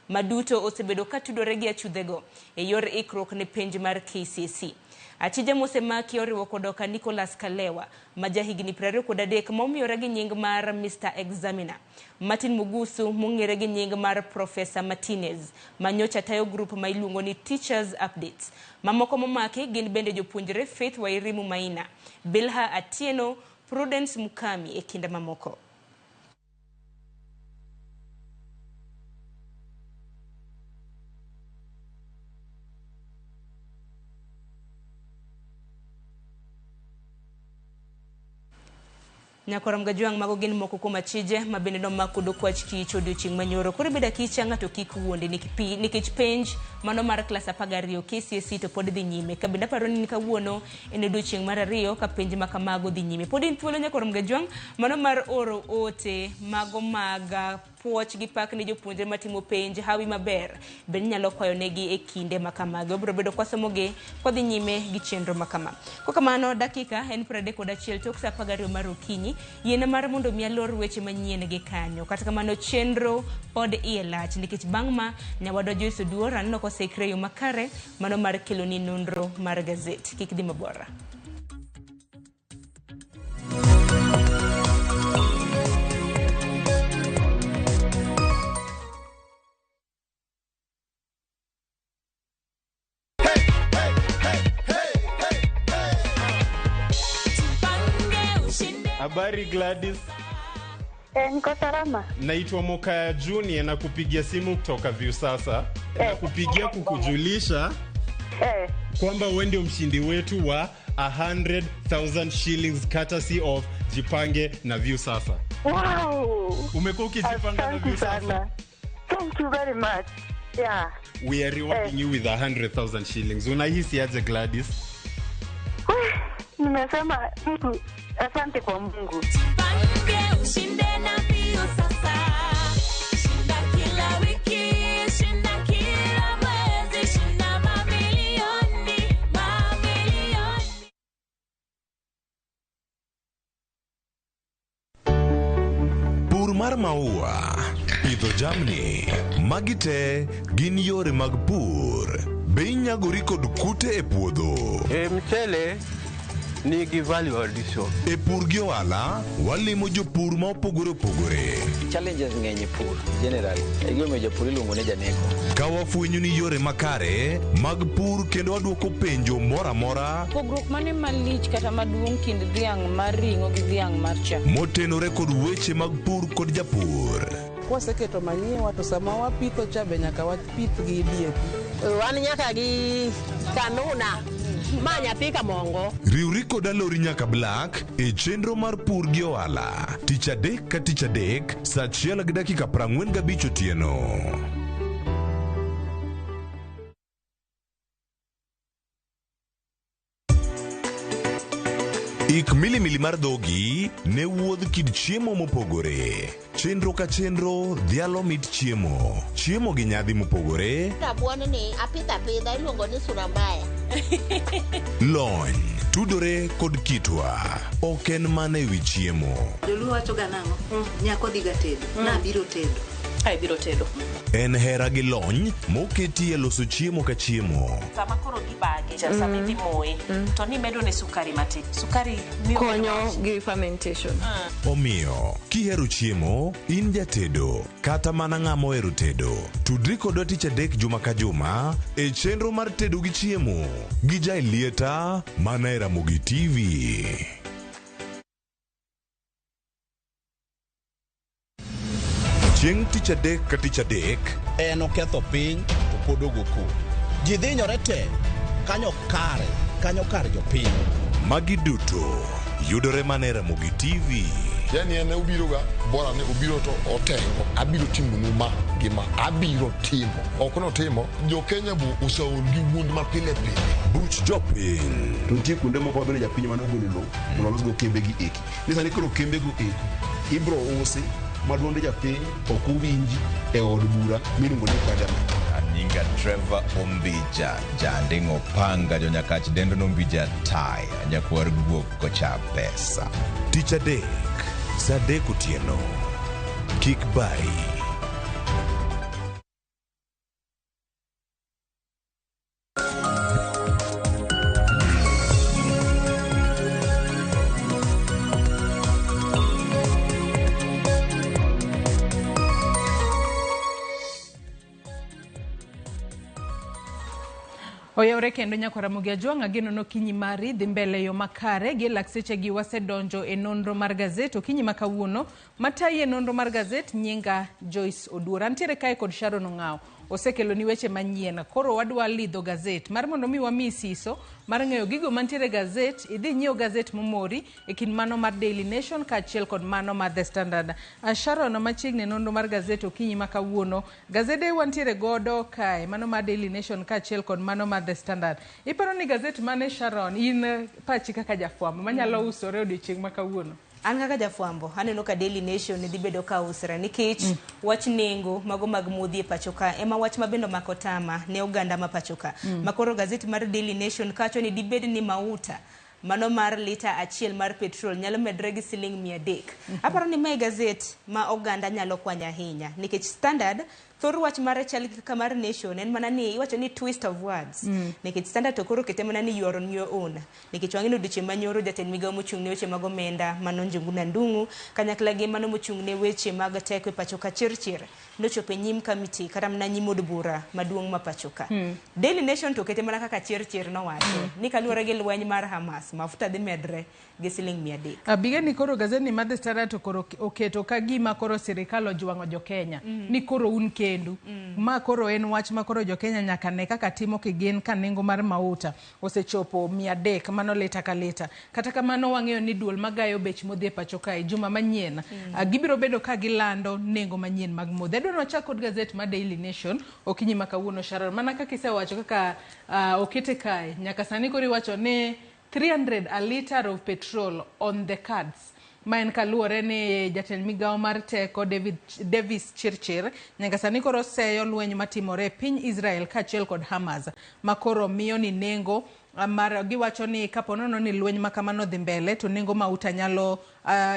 maduto osebedo katudore gi achudhego yor ikrok ne penj mar KCSE. Achije mosemaki oriwo kodoka Nicholas Kalewa majahigni 23 momiyore gi nying mar Mr. Examiner, Martin Mugusu mong'ere gi nying mar Professor Martinez manyocha tayo group ma iluongo ni Teachers Updates. Mamoko momaki gin bende jopuonjre Faith Wairimu Maina, Bilha Atieno, Prudence Mukami kinda mamoko. Nyakoram gajuang mago gin moko kuom achije mabende no makudo kwach kicho odiochieng' manyoro. Koro beda kicha ng'ato kik wuonde nikech penj mano mar klas 12 KCSE to pod dhi nyime. Kabenda paro ni kawuono en odiochieng' mar 2 ka penj makamago dhi nyime. Pod in thuolo nyakoram gajuang mano mar oro ote mago maga puoch gi pak ne jopuonjre matimo penj hawi maber. Ben nyalo kwayo negi kinde makamago. Bro bedo kwasomoge kodhi nyime gi chenro makama. Kokamano dakika en 31 tok sa 12 mar okinyi. Yene mar mondo mialor weche manyien gi kanyo. Kata kamano chenro pod ielach nikech bangma nyawado Joyce Oduora no kosekre yo makare mano mar keloni nonro mar Gaset. Kik dhi mabora. Habari Gladys. Niko salama. Naitwa Mokaya Junior na kupigia simu kutoka Viusasa. Na kupigia kukujulisha kwamba wewe ndio mshindi wetu wa 100,000 shillings courtesy of Jipange na Viusasa. Wow! Umekuwa ukijipanga na Viusasa. Thank you very much. Yeah. We are rewarding you with 100,000 shillings. Unahisi aje Gladys? Nimesema mtu asante kwa Mungu. Jipange ushinde na Viusasa. Shinda kila wiki, shinda kila mwezi, shinda mamilioni, mamilioni. Pur mar maua, pidho jamni, magite gin yore mag pur. Be inyagori kod kute e puodho. Mchele nigi value addition. E pur gi ohala, walimo jopur ma opogore opogore. Challenges ng'eny e pur generally. E gima jopur iluongo ne janeko. Ka wafwenyo ni yore makare mag pur kendo waduoko penjo mora mora. Pogruok mane malich kata maduong' kind dhiang' mar ring'o gi dhiang' mar chak. Motenore kod weche mag pur kod japur. Kwaseketo manyiwa to sama wapitho cha be nyaka wapith gi DAP. Wan nyaka gi kanuna. Manya pika mongo. Riuri kod alori nyaka Black e chenro mar pur gi ohala. Tich adek ka tich adek, saa 1:45 otieno. Ik milimili mar dhogi ne wuodh kid chiemo mopogore. Chenro ka chenro dhialo mit chiemo. Chiemo gi nyadhi mopogore. Rabuon ni apidha iluongo ni surambaya. Lony tudore kod kitwa. Ok en mana ewi chiemo. Joluo wacho ga nang'o? Nyako dhiga tedo. Na biro tedo. Ai biro tedo. En hera gi lony moketi e loso chiemo ka chiemo. Sama koro gibage, sama idhi moye, to ni medo ne sukari matin. Sukari miyo konyo gi fermentation. Omiyo, kihero chiemo, in jatedo, kata mana ng'ama ohero tedo. Tudri kodwa tich adek juma ka juma e chenro mar tedo gi chiemo. Gi Jai Lieta, mana e Ramogi TV. Chieng' tich adek ka tich adek en oketho piny to pod ogoko. Ji dhinyore te, kanyo kare jopiny. Magi duto yudore mana e Ramogi TV. Yani ene ubiroga, bora ne ubiro to otengo, abiro timo numa gima abiro timo. Okono timo, jo Kenya bu usaol gi wund ma pile. Buch jopiny. To nitie kuonde moko bende japiny mano golo lo, mondo go kembe gi eki. Nisani koro kembe go eki, ibro usi, maduonde japiny ok uwinji e od bura miluongo ni parliament. Nyinga Trevor Ombija, jandingo panga jo nyakach dendo nombija tai, nyakwar guok kocha pesa. Tich adek, saa 3 otieno. Kik bai. Oyawre kendo nyako Ramogi Ajwang' geno no kinyi mari dhi mbele yo makare gi lakseche gi wasedonjo e nonro mar Gaset okinyi makawuono matayi e nonro mar Gaset nyinga Joyce Oduor. Antiere kae kod Sharon Ong'ao osekelo ni weche manyien. Koro wadwa lidho Gaset mar mondo mi wami siso mar ng'eyo gigo mantiere Gaset. Idhi nyiew Gaset momori e kin mano mar Daily Nation kaachiel kod mano mar The Standard. Sharon machiegni nonro mar Gaset okinyi makawuono. Gazede wantiere godo kae mano mar Daily Nation kaachiel kod mano mar The Standard. Iparo ni Gaset mane Sharon in pachi kaka jafwambo manyalo usore odiochieng' makawuono? An kaka jafwambo aneno ka Daily Nation dhi bedo ka usra nikech wach nengo mago mag modhi e pachoka ema wach mabendo makotama ne oganda ma pachoka. Makoro Gaset mar Daily Nation kacho ni dibed ni mauta mano mar lita achiel mar petrol nyalo medre gi siling 300. Aparo ni mae Gaset ma oganda nyalo kwanya ahinya nikech Standard thor wach mare chal kaka mar Nation en mana ni iwacho ni twist of words nikech Standard to koro kete mana ni you are on your own nikech wang'ino duche manyoro jatend migawo mochung' ne weche mag omenda mano Njuguna Ndung'u kanyakla gi mano mochung' ne weche mag teko e pachoka Chirchir nochopo e nyim kamiti kata mana nyim od bura maduong' ma pachoka. Daily Nation to kete mana kaka Chirchir nowacho ni kaluwore gi lweny mar Hamas mafuta dhi medre gi siling 300. Bige ni koro Gaset ni mar The Standard to koro oketo ka gima koro sirikal ojwang'o jo Kenya ni koro un kendu. Ma koro en wach ma koro jo Kenya nyaka ne kaka timo kigen ka nengo mar mauta osechopo 300 mano lita ka lita. Kata kamano wang'eyo ni duol magayo bech modhi e pachoka e juma manyien gibiro bedo ka gilando nengo manyien mag modhi. Adwaro wachak kod Gaset mar Daily Nation okinyi makawuono Sharon mana kaka isewacho kaka okete kae nyaka sani koro iwacho ne 300 a liter of petrol on the cards. Maen kaluore ni jatend migawo mar teko Davis Chirchir nyaka sani koro seyo lweny matimore piny Israel kaachiel kod Hamas makoro miyo ni nengo mar giwacho ni kaponono ni lweny makamano dhi mbele to nengo mauta nyalo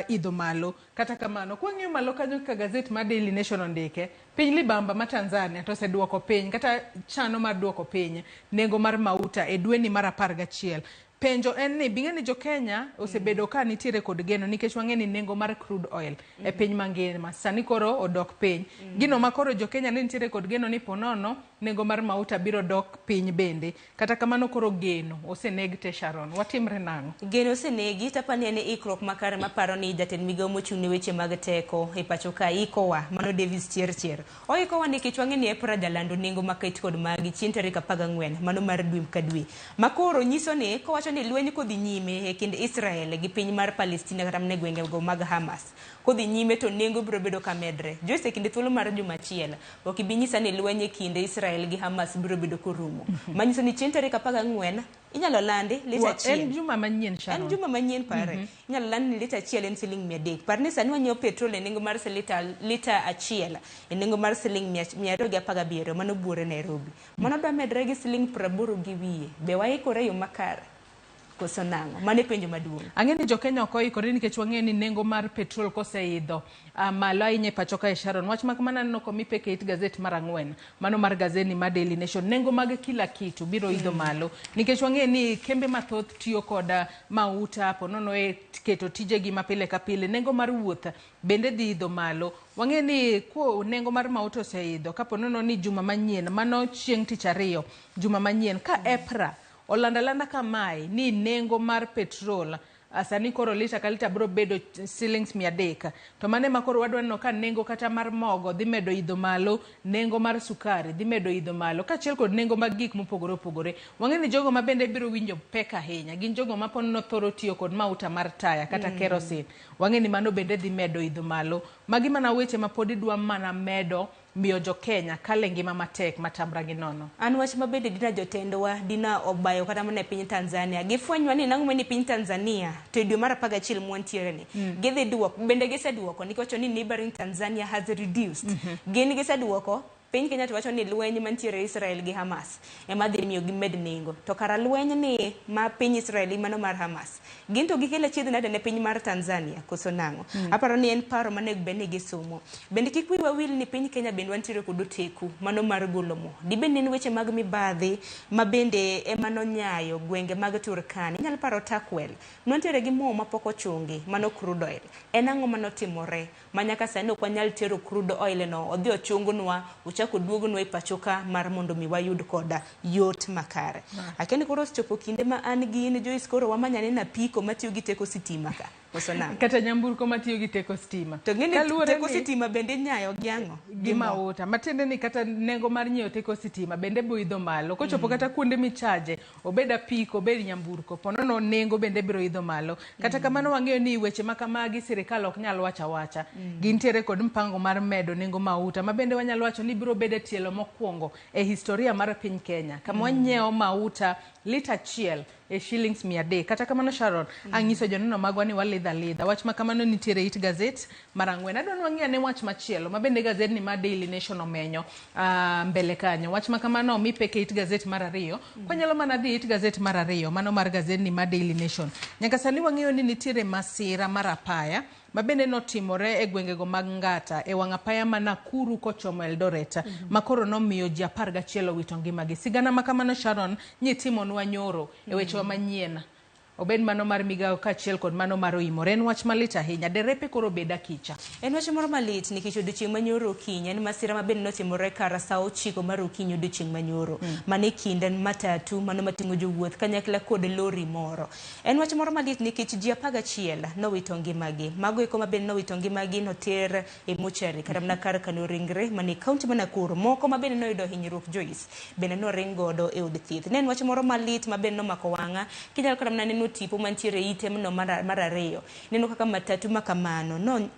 idho malo. Kata kamano kwang'iyo malo kanyo kaka Gaset mar Daily Nation ondike piny libamba ma Tanzania to oseduoko piny kata chano mar duoko piny nengo mar mauta e dwe ni mar 11. Penjo en ni bing'eni jo Kenya osebedo ka nitiere kod geno nikech wang'eni nengo mar crude oil e piny mangima sani koro odok piny. Gino makoro jo Kenya ne nitiere kod geno ni ponono nengo mar mauta biro dok piny bende. Kata kamano koro geno oseneg te Sharon. Watimre nang'o? Geno osenegi tapani ene ikrok makare maparo ni jatend migawo mochung' ne weche mag teko e pachoka ikowa mano Davis Chirchir. Oikowa nikech wang'eni Epra jalando nengo maket kod magi chieng' tarik 14 mano mar dwe ka dwe. Makoro nyiso ni kowacho ni lweny kodhi nyime e kind Israel gi piny mar Palestina kata mne gwenge go mag Hamas kodhi nyime to nengo biro bedo ka medre. Joyce e kinde thuolo mar juma achiel ok ibi nyisa ni lweny e kind Israel gi Hamas biro bedo korumo. Manyiso ni chieng' tarik 14 inyalo landi lita achiel. En juma manyien Sharon. En juma manyien pare. Inyalo landi ni lita achiel en siling 300. Par ni sani wanyiewo petrol e nengo mar lita achiel e nengo mar siling 217 mano buore Nairobi. Mano dwa medre gi siling 80 gi wiye. Be waikore yo makare? Koso nango mane penjo maduong'. Ang'eni jo Kenya ok oikore nikech wang'eni nengo mar petrol koseidho malo ahinya e pachoka e Sharon. Wach makamana neno komi peke it Gaset mar 4 mano mar Gaset ni mar Daily Nation nengo mag kila kitu biro idho malo nikech wang'eni kembe mathoth tiyo koda mauta ponono e keto tijegi mapile ka pile. Nengo mar wuoth bende dhi idho malo. Wang'eni ko nengo mar mauta oseidho kaponono ni juma manyien mano chieng' tich ariyo juma manyien ka Epra olandalanda kamae ni nengo mar petrol sani koro lita ka lita bro bedo shillings 300 to mane makoro wadwa neno ka nengo kata mar mogo dhi medo idho malo, nengo mar sukari dhi medo idho malo, kaachiel kod nengo mag gik mopogore opogore. Wang'eni jogo ma bende biro winjo pek ahinya gin jogo ma pono thoro tiyo kod mauta mar taya kata kerosene. Wang'eni mano bende dhi medo idho malo. Magi mana weche ma pod idwa mana medo miyo jo Kenya kale ngima matek matamra gi nono. An wach ma bende dina jotendwa dina obayo kata mana e piny Tanzania. Gifwenywa ni nang'o ni piny Tanzania to dwe mar 11 mwantiere ni. Gidhi duoko bende giseduoko nikech ni neighboring Tanzania has reduced. Gin giseduoko piny Kenya to wacho ni lweny mantiere Israel gi Hamas ema dhi miyo gimed nengo. To kara lweny ni ma piny Israel mano mar Hamas. Gin to gikelo chiedh nade ne piny mar Tanzania koso nang'o. Aparo ni en paro mane bende gisomo. Bende kik wiwa wil ni piny Kenya bende wantiere kod teku mano mar golo mo. Di bende ni weche mag mibadhi ma bende emano nyayo gwenge mag Turkana. Inyalo paro Takwel. Nwantiere gi mo mapok ochungi mano crude oil. En ang'o mano timore manyaka sani ok wanyal tero crude oil no odhi ochungunwa uchako duogonwa e pachoka mar mondo mi wayud koda yot makare. Akeni koro chopo kinde ma an gi in Joyce koro wamanyane na piko matiyo gi teko sitima ka. Kata nyamburko matiyo gi teko stima. To ng'eni teko sitima bende nyayo giang'o gi mauta. Matiende ni kata nengo mar nyiewo teko sitima bende biro idho malo. Kochopo kata kuonde michaje, obeda piko, obed nyamburko, ponono nengo bende biro idho malo. Kata kamano wang'eyo ni weche ma kamagi sirikal ok nyal wacha. Gintiere kod mpango mar medo nengo mauta. Ma bende wanyalo wacho ni biro bedo tielo mokwongo e historia mar piny Kenya. Kama wanyiewo mauta lita achiel e shillings 100. Kata kamano Sharon, ang'iso joneno magwa ni walidha. Wach ma kamano nitiere it Gaset marang'wen. Adwani wang'ia ne wach machielo ma bende Gaset ni ma Daily Nation omenyo mbele kanyo. Wach ma kamano mi peke it Gaset mar 2. Kwanyalo mana dhi it Gaset mar 2 mano mar Gaset ni ma Daily Nation. Nyaka sani wang'eyo ni nitiere masira mar apaya ma bende notimore e gwengego mag Ngata e wang' apaya ma Nakuru kochomo Eldoret makoro nomiyo ji 11 owito ngimagi. Sigana ma kamano Sharon nyitimonwa nyoro e weche manyien. Obed mano mar migawo kaachiel kod mano mar oimore. En wach malit ahinya. Derepe koro beda kicha. En wach moro malit nikech odiochieng' manyoro okinyi en masira ma bende notimore kara saa 9 mar okinyi odiochieng' manyoro. Mane kinde matatu mano mating'o jowuoth kanyakla kod lori moro. En wach moro malit nikech ji 11 nowito ngimagi. Mago eko ma bende nowito ngimagi noter e mochari kata mana kar kano ringre mane kaunti ma Nakuru. Moko ma bende noyudo hinyruok Joyce bende noring godo e od thieth. Ne en wach moro malit ma bende nomako wang'a. Kinyalo kata mana neno tipo mantiere item no mar 2. Neno kaka matatu makamano no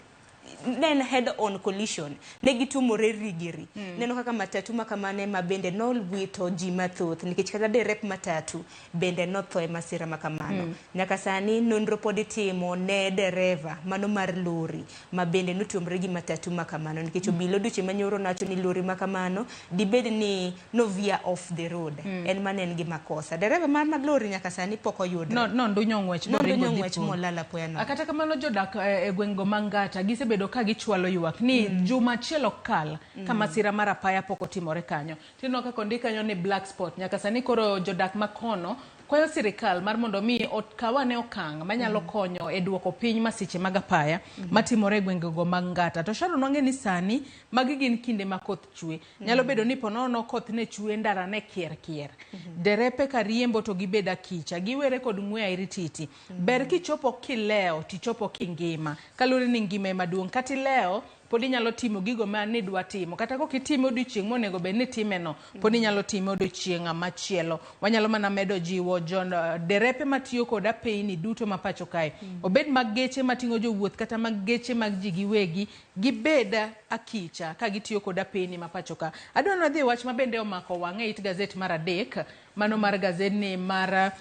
then head on collision negi tumore rigiri. Neno kaka matatu makamane ma bende no wito ji mathoth nikech kata derep matatu bende no tho e masira makamano. Nyaka sani nonro pod timo ne dereva mano mar lori ma bende notumre gi matatu makamano nikech obilo duche manyoro nacho ni lori makamano dibed ni no via off the road. En manen gi makosa. Dereva mar lori nyaka sani poko yudre. No ndunyo ng'wech molala poyano. Kata kamano jodak e gwengo mangata gisebedo ka gichwalo ywak ni juma achiel okal kama masira mar apaya pok otimore kanyo. Tino ka kondi kanyo ni black spot. Nyaka sani koro jodak makono kwayo sirikal mar mondo mi kawane okang' manyalo konyo e duoko piny masiche mag apaya matimore gwengego mag Ngata. To Sharon wang'e ni sani magi gin kinde ma koth chwe. Nyalo bedo ni ponono koth ne chwe ndara ne kier. Derepe ka riembo to gibeda kicha. Giwere kod ng'we airititi. Ber kichopo kileo tichopo kingima. Kalure ni ngima maduong' kati leo podi nyalo timo gigo ma ne dwa timo kata ko kitimo odiochieng' monego be ni timeno podi nyalo timo odiochieng' machielo. Wanyalo mana medo jiwo derepe matiyo kod apeyni duto mapacho kae obed mag geche mating'o jowuoth kata mag geche mag ji giwegi gibeda akicha ka gitiyo kod apeyni mapacho ka. Adwano dhi wach ma bende omako wang'e it Gaset mar 3 mano mar Gaset ni mar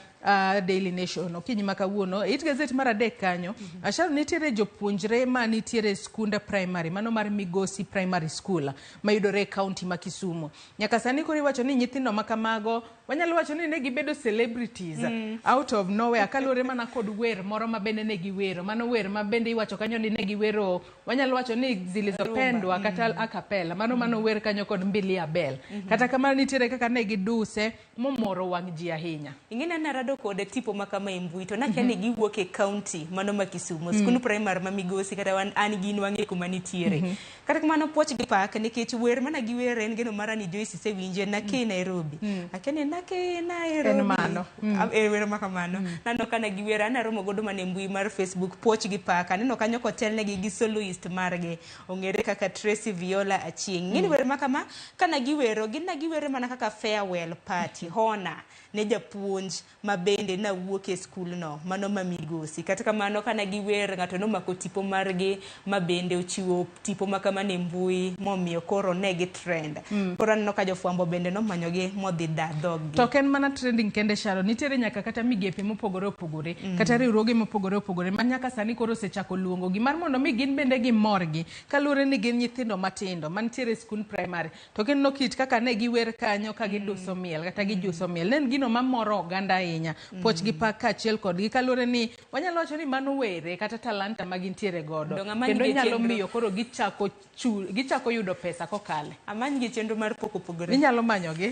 Daily Nation. Okinyi makawuono it Gaset mar 3 kanyo Sharon nitiere jopuonjre ma nitiere skunda primary mano mar Migosi Primary School mayudore kaunti ma Kisumu. Nyaka sani kori wacho ni nyithindo makamago wanyalo wacho ni ne gibedo celebrities out of nowhere kalore mana kod wer moro ma bende ne giwero. Mano wer ma bende iwacho kanyo ni ne giwero wanyalo wacho ni zilizopendwa kata acapella mano wer kanyo kod mbili ya bel. Kata kama nitiere kaka ne giduse momoro wang' ji ahinya. Ingine narado kode tipo makama imbuito na kene giwuok e county mano ma Kisumu skunu primary ma Migosi kata wan an gin wang'e kuma nitiere. Kata kamano poch gi pak nikech wer mana giwer en geno mara ni Joyce se winje na ke Nairobi. Akene na make Nairobi. Wero makamano. Nano kana giwera na romo godo mane mbui mar Facebook poch gi paka. Neno kanyo kotelne gi soloist marge. Ongere kaka Tracy Viola Achieng. Ngini wero makama kana giwero gina giwero mana kaka farewell party hona ne japuonj mabende na wuok e skul no mano mamigosi kata kamano kana giwer ngato no mako tipo margi mabende ochiwo tipo makamane mbui momiyo koro negi trend koro no ka jofwambo bende no manyogi modhi dadog to ken mana trending kende Sharon nitiere nyaka kata migepe mopogore opogore kata riwruoge mopogore opogore ma nyaka sani koro sechako luongo gi mar mondo mi gin bende gi morgi kalure ni gin nyithindo matindo mantiere skul primary to ken no kit kaka ne giwer kanyo ka giduso miel kata gijuso miel nen gino mamoro oganda ahinya poch gi paka achiel kod gi kalure ni wanyalo wacho ni mano were kata talanta ma gintiere godo kendo nyalo miyo koro gichako yudo pesa kokale amany gi chenro mar poko pogore inyalo manyogi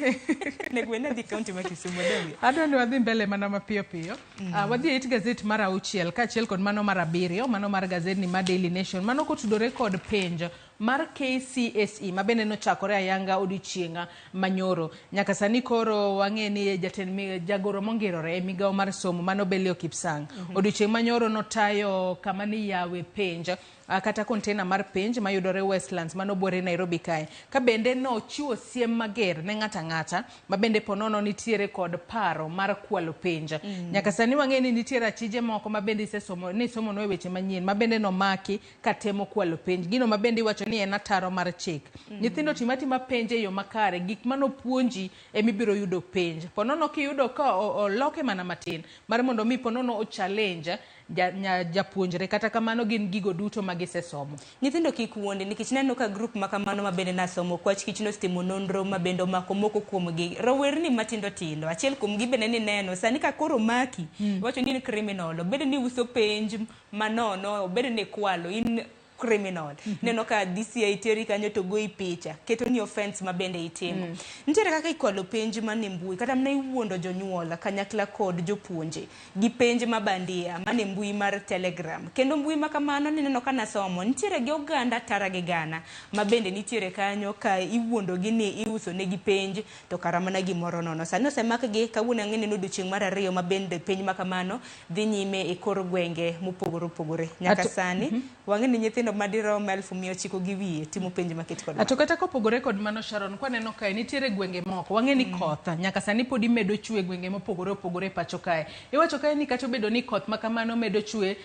ne gwena di county ma Kisumu dewi adwa ni wadhi mbele mana mapiyo piyo wadhi it gazet mar 6 kaachiel kod mano mar 7 mano mar gazet ni ma Daily Nation mano kotudore kod penj mar KCSE mabende nochakore ayanga odiochienga manyoro nyaka sani koro wang'eni jatend jagoro mongirore e migawo mar somo mano Belio Kipsang odiochieng manyoro notayo kama ni yawe penj kata container mar penj mayudore Westlands mano bore Nairobi kae ka bende no chiwo siem mager ne ng'ata mabende ponono nitiere kod paro mar kwalo penj nyaka sani wang'eni nitiere achije moko mabende somo no weche manyien mabende no maki katemo kwalo penj gino mabende wacho ni en ataro mar chik nyithindo timatima penj e yo makare gik mano puonji emibiro yudo penj ponono kiyudo ka oloke mana matin mar mondo mi ponono o challenge japuonjre kata kamano gin gigo duto magisesomo nyithindo kik wuonde nikech neno ka group makamano mabende nasomo kwach kichno stimo nonro mabende mako moko kuom gi rawerni matindo tindo achiel kuom gi bende ni neno sani ka koro maki wacho ni criminal bende ni uso penj manono bende ni kwalo in criminal neno ka DCI teri kanyo to goi picha keto ni offense mabende itimo nitiere kaka ikwalo penj mane mbui kata mna iwuondo jonyuola kanyakla kod jopuonje gi penj mabandia mane mbui mar Telegram kendo mbui makamano neno kana somo nitiere gi oganda tara gi gana mabende nitiere kanyo ka iwuondo gi ni iuso ne gi penj to karamana gi moro nono sani osemak gi kawuono ng'eni no odiochieng mar 2 mabende penj makamano dhi nyime e kor gwenge mopogore opogore nyaka sani wang'eni nyithindo madiro 900 gi wiye timo penj maket kod to kata kopogore kod mano Sharon kwaneno kae nitiere gwenge moko wang'eni koth nyaka sani pod imedo chwe gwenge mopogore opogore pacho kae iwacho kae ni kata obedo ni koth makamano medo chwe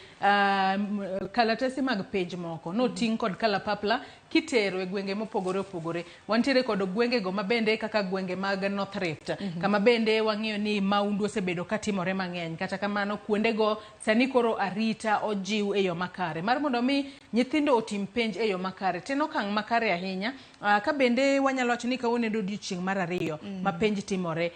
kalatese mag penj moko no ting kod kalapapla kitero e gwenge mopogore opogore wantiere kod gwenge go mabende kaka gwenge mag North Rift kama bende wang'iyo ni maundu osebedo katimore mang'eny kata kamano kuonde go sani koro arita ojiw e yo makare mar mondo mi nyithindo otim penj e yo makare teno kang makare ahinya ka bende wanyalo wacho ni kawuono en odiochieng mar 2 ma penj timore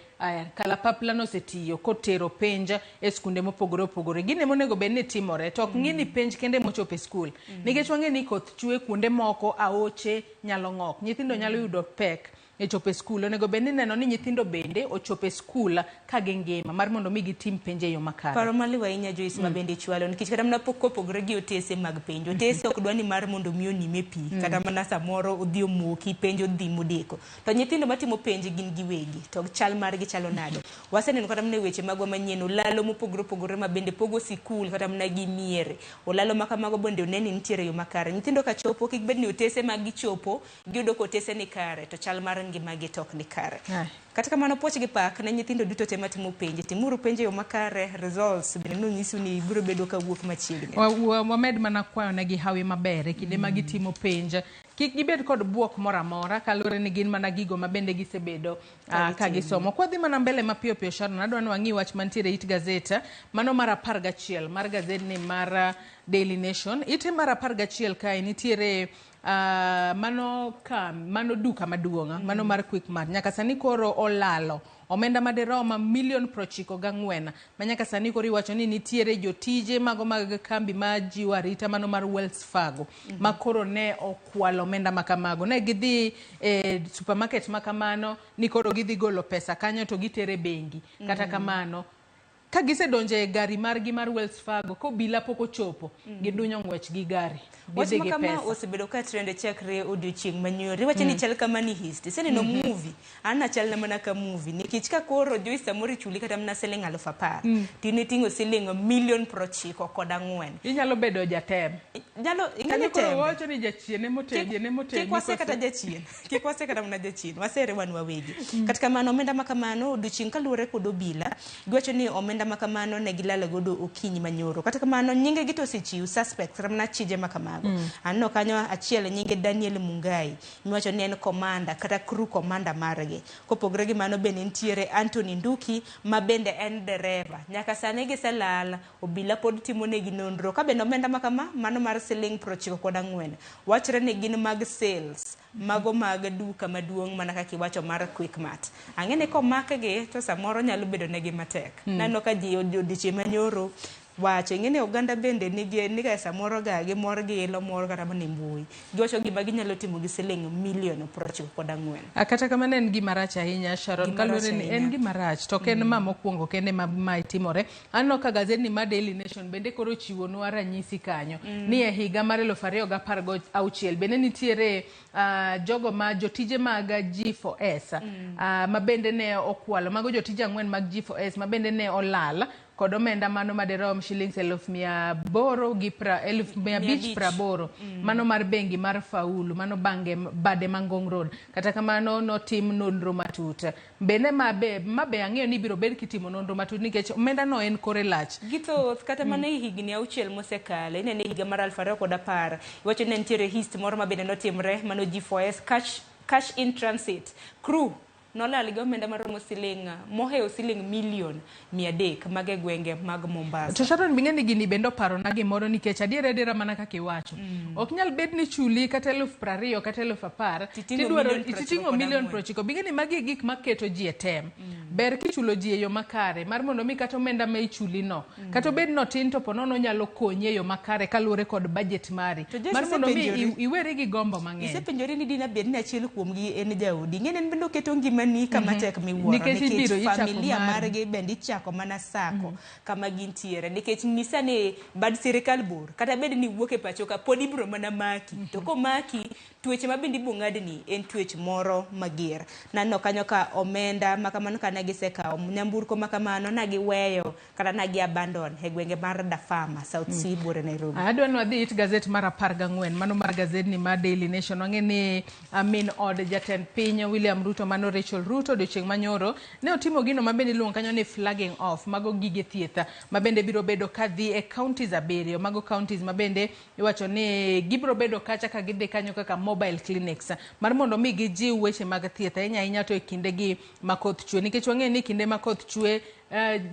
kalapapla no setiyo kotero penj e skunde mopogore opogore gine monego bed ni timore to ok ng'ini penj kende mochopo e skul nikech wang'eni koth chwe kuonde moko aoche nyalo ng'ok nyithindo nyalo yudo pek e chope skul onego bed ni neno ni nyithindo bende ochope skul ka gingima mar mondo mi gitim penj e yo makare paro maliwa inya Joyce mabende chwalo nikech kata mna pok opogore gi otese mag penj otese ok dwani mar mondo mi onime pi kata mana samoro odhi omoki penj odhi modeko to nyithindo matimo penj gin giwegi to chal margi chalo nade waseneno kata mna weche magwa manyien olalo mopogore opogore mabende pogo sikul kata mna gi miere olalo makamago bende oneni nitiere yo makare nyithindo ka chopo kik bed ni otese mag gichopo giyudo ko otese ni kare to chal mar ngima gi tok ni kare kata kamano poch gi pak ne nyithindo duto te matimo penj timuru penj yo makare results bende no nyisu ni biro bedo ka wuok machiegni wamed mana kwayo ne gi hawi maber kinde magitimo penj kik gibed kod buok mora mora kalure ni gin mana gigo mabende gisebedo ka gisomo kwa dhi mana mbele mapiyo piyo Sharon adwa ni wang'i wach mantiere it gazeta mano mar 11 mar gazet ni mar Daily Nation ite mar 11 kae nitiere mano duka maduonga mano mar Quickmart nyaka sani koro olalo omenda maderoma $94,000 manyaka sani koro iwacho ni nitiere jotije mago mag kambi ma jiwo arita mano mar Wells Fargo makoro ne okwalo omenda makamago ne gidhi supermarket makamano ni koro gidhi golo pesa kanyo to gitere bengi kata kamano ka gisedonje gari margi mar Wells Fargo ko bila poko chopo gidunyo ngwech gi gari Wach makama osebedo ka trend chakre odiochieng' manyore wache ni chal kama ni history seni no movie ana chal na mana ka movie nikech ka koro Joyce Samori chuli kata mana siling 10,000 tini tingo siling $1,994,000 inyalo bedo jatem nyalo ingane tem wacho ni jachiene moteje kikwase kata jachien kikwase kata mana jachien wasere wan wawegi katika mano omenda makamano odiochieng' kaluore kod obila gwacho ni omenda makamano ne gilala godo okinyi manyoro katika mano nyinge gito sechiu suspects ramna chije makamano anno kanyo achiel nyinge Daniel Mungai miwacho ni en komanda kata crew komanda margi kopogre gi mano bende nitiere Anthony Nduki ma bende en dereva nyaka sane giselala obila pod timo negi nonro ka bende omenda makama mano mar siling 94 wachre ni gin mag sales mago mag duka maduong' mana kaka iwacho mar Quickmart ang'ene ko makgi to samoro nyalo bedo negi matek nano ka ji odiochieng' manyoro wacho ingene oganda bende niga samoro ga gi mor gi ilo mor kata mana mbui giwacho gima ginyalo timo gi siling $1,94,000 kata kamano en gima rach ahinya Sharon kalore ni en gima rach to ken ma mokwongo kende ma itimore anno ka gazeti ma Daily Nation bende koro chiwo nwa ranyisi kanyo ni e higa mar 2016 bende nitiere jogo ma jotije mag G4S ma bende ne okwalo mago jotije 4 mag G4S ma bende ne olal kod omenda mano maderom shillings 1,580 mano mar bengi mar Faulu mano bange bade Mangong Road kata kamano notim nonro matut bende mabe ang'eyo ni biro bed kitimo nonro matut nikech omenda no en kore lach gito kata mana higni auchiel mosekale ne higa mar 2010 iwacho ni nitiere hist moro ma bende notimre mano G4S cash in transit crew nolal gi omenda maromo moheo siling $1,300,000 mag gwenge mag Mombasa. To Sharon bingeni gini bendo paro na gimoro nikech adiera mana kaka iwacho. Ok nyal bed ni chuli kata 20,000 kata 10,000 tidwaro itingo $1,900,000 bingeni magi gik maketo ji etem. Ber kichulo ji e yo makare mar mondo mi kata omenda ma ichuli no. Kata bed no tin to ponono nyalo konyi e yo makare kaluore kod budget mari. Mar mondo mi iweri gi gombo mang'eny. Isepenjori ni dina bed ni achiel kuom gi en jaudi. Ng'ene en bendo keto ngimani kama tek miwuoro nikech familia margi bende ichako mana sako kama gintiere nikech nyisa ni bad sirikal bor kata bed ni wuok e pacho ka pod ibro mana maki to ko maki tuoche ma bende ibong'adni en tuoche moro mager nano kanyo ka omenda makamano kana gisekawo nyamburko makamano na giweyo kata na gi abandon e gwenge mar Dafama South Sea bore Nairobi. Adwa no adhi it gazet mar 14 mano mar gazet ni mar Daily Nation wang'eni amin od jatend piny William Ruto mano Rachel Ruto odiochieng' manyoro ne otimo gino ma bende iluongo kanyo ni flagging off mago gige thieth ma bende biro bedo kadhi e counties abiriyo mago counties ma bende iwacho ni gibiro bedo kacha ka gidhi kanyo kaka mobile clinics mar mondo mi gijiw weche mag thieth ahinya to e kinde gi makoth chwe nikech wang'e ni kinde makoth chwe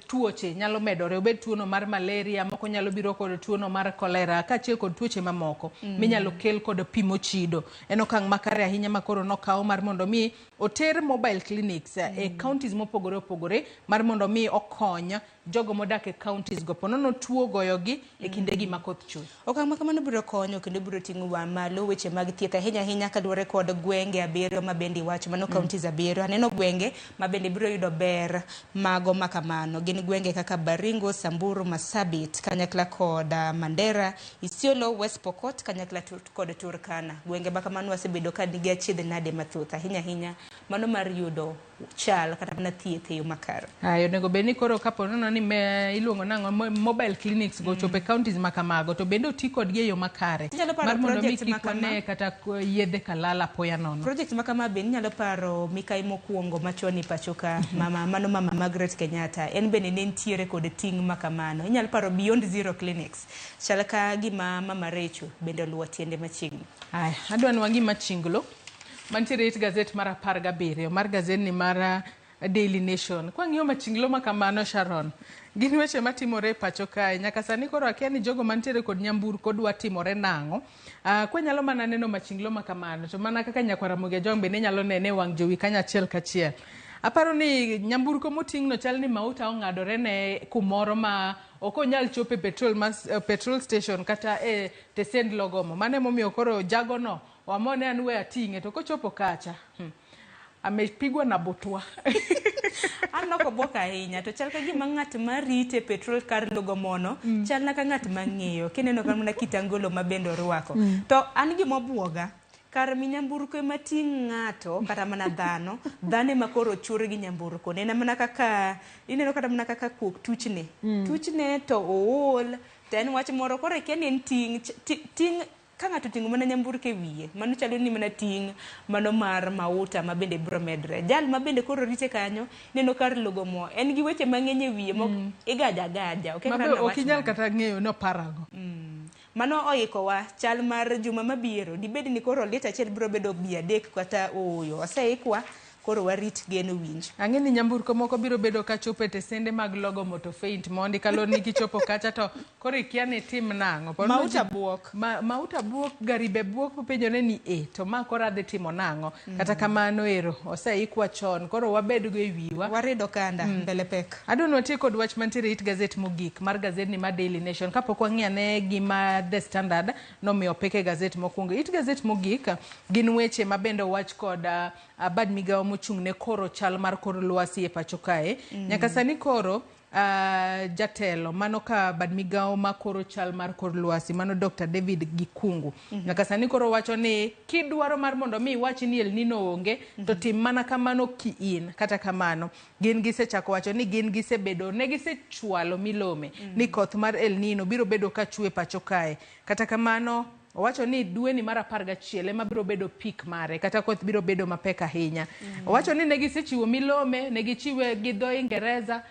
tuoche nyalo medore obed tuono mar malaria moko nyalo biro kod tuono mar kolera kaachiel kod tuoche mamoko minyalo kel kod pimo chido en okang' makare ahinya makoro nokawo mar mondo mi oter mobile clinics e counties mopogore opogore mar mondo mi okony jogo modak e counties go ponono tuo goyogi e kinde gi makoth chwe. Okang' makamano biro konyo kendo biro ting'o malo weche mag thieth ahinya kaluwore kod gwenge abiriyo ma bende iwacho mano counties abiriyo aneno gwenge ma bende biro yudo ber mago makamano gin gwenge kaka Baringo, Samburu, Masabit kanyakla kod Mandera, Isiolo, West Pokot kanyakla kod Turkana. Gwenge makamano wasebedo ka nigi achiedh nade mathoth ahinya mano mar yudo chal kata na thieth e yo makare. Ayo nego beni koro kapo nono ni iluongo nango mobile clinics go chope counties makamago to bende oti kod gi e yo makare mar mondo mi kikone kata yedhe kalala poya nono. Project makama bende nyalo paro mikai mokwongo machoni pachoka mano mama Margaret Kenyatta en bende ne ntiere kod ting' makamano inyalo paro Beyond Zero Clinics chalaka gima mama Rachel bende luwo tiende machiegni. Adwa ni wangi machinglo mantiere it gazet mar 17 mar gazet ni mar Daily Nation. Kwa ng'iyo machinglo makamano Sharon gin weche matimore pacho kae nyaka sani koro akia ni jogo mantiere kod nyamburko dwa timore nang'o. Kwa nyalo mana neno machinglo makamano to mana kaka nyakwara Ramogi bende nyalo nene wang' jowi kanya achiel kachiel. Aparo ni nyamburko moting' no chal ni mauta ong'adore ne kumoro ma ok onyal chope petrol station kata e tesend logomo mane momiyo koro jago no wamone anwe ating'e to kochopo kacha amepigwa na butwa An nok obuok ahinya to chal ka gima ng'at marite petrol kar logo mono chal na ka ng'at mang'eyo kineno ka mana kitangolo mabendo rwako to an gima obuoga kar mi nyamburko ema ting' ng'ato kata mana dhano ema koro chur gi nyamburko nena mana kaka ineno kata mana kaka kuok tuchne to ool to en wach moro koro kia ni en ting' ka ng'ato ting'o mana nyamburko e wiye mano chalo ni mana ting' mano mar mauta ma bende biro medre jal ma bende koro rite kanyo neno kar logo mo en gi weche mang'eny e wiye mok igaja ok inyal kata ng'eyo no parago mano oikowa chal mar juma mabiro dibed ni koro liet achiel biro bedo bi adek kata oyo oseikwa koro warit geno winj. Ang'e ni nyamburko moko biro bedo ka chopo e tesende mag logo moto faint mondi kalon ni kichopo kacha to koro ikia ni tim nang'o. Mauta buok. Mauta buok, garibe buok popenjone ni to ma koro adhi timo nang'o. Kata kamano ero oseikwa chon koro wabed go e wiwa. Warido kanda mbele pek. Adonwa tie kod wach mantiere it Gaset mogik mar Gasedni ma Daily Nation kapok wang'iane gima The Standard nomiyo pek e Gaset mokwongo. It Gaset mogik gin weche mabende wach kod bad migawo mochung' ne koro chal mar kor lwasi e pacho kae. Nyaka sani koro jatelo mano ka bad migawo ma koro chal mar kor lwasi mano Dr. David Gikungu. Nyaka sani koro wacho ni kidwaro mar mondo mi iwachi ni El Nino onge to tim mana kamano ki in kata kamano gin gisechako wacho ni gin gisebedo ne gisechwalo milome ni koth mar El Nino biro bedo ka chwe pacho kae kata kamano owacho ni dwe ni mar 11 ema biro bedo peak mare kata koth biro bedo mapek ahinya. Owacho ni ne gisechiwo milome ne gichiwe gi dho Ingereza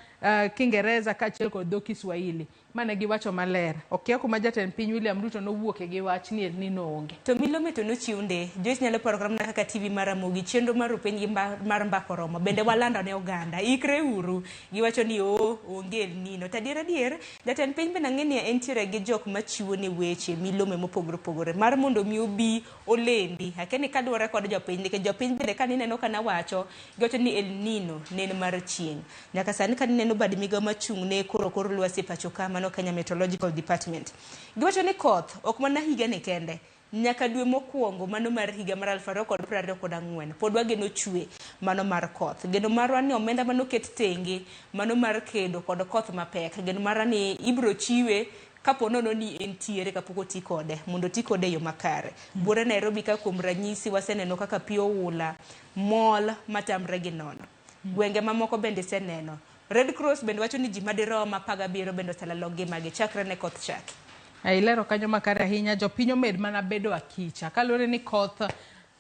Kingereza kaachiel kod dho Kiswahili mane giwacho maler. Okia kuma jatend piny William Ruto nowuoke gi wach ni El Nino onge. To milome to nochiw nde. Joyce nyalo program na kaka TV mar Ramogi chenro mar openj mar mbako romo. Bende walando ne oganda. Ikre uru. Giwacho ni onge El Nino. Tadier jatend piny bende ng'eni entiere gi jok machiwo ne weche milome mopogore mar mondo mi obi olendi. Akeni kaduore kod jopiny nikech jopiny bende ka nineno kana wacho giwacho ni El Nino nen mar chieng'. Nyaka sani ka nineno bad migawo machung' ne kor lwasi pacho kama Kenya Meteorological Department. Giwacho ni koth ok mana higa ne kende nyaka dwe mokwongo mano mar higa mar 2024 pod wageno chwe mano mar koth. Geno marwa ni omenda mano ket tenge mano mar kedo kod koth mapek. Geno marwa ni ibro chiwe kapo nono ni entiere kapok oti kode mondo ti kode yo makare. Bura Nairobi ka kuom ranyisi waseneno kaka pio ula mol matamre gi nono. Gwenge mamoko bende seneno. Red Cross bende wacho ni ji madiroma 17 bende oselalo ngimagi chakre ne koth chaki. Ilero kanyo makare ahinya jopiny omed mana bedo akicha kalore ni koth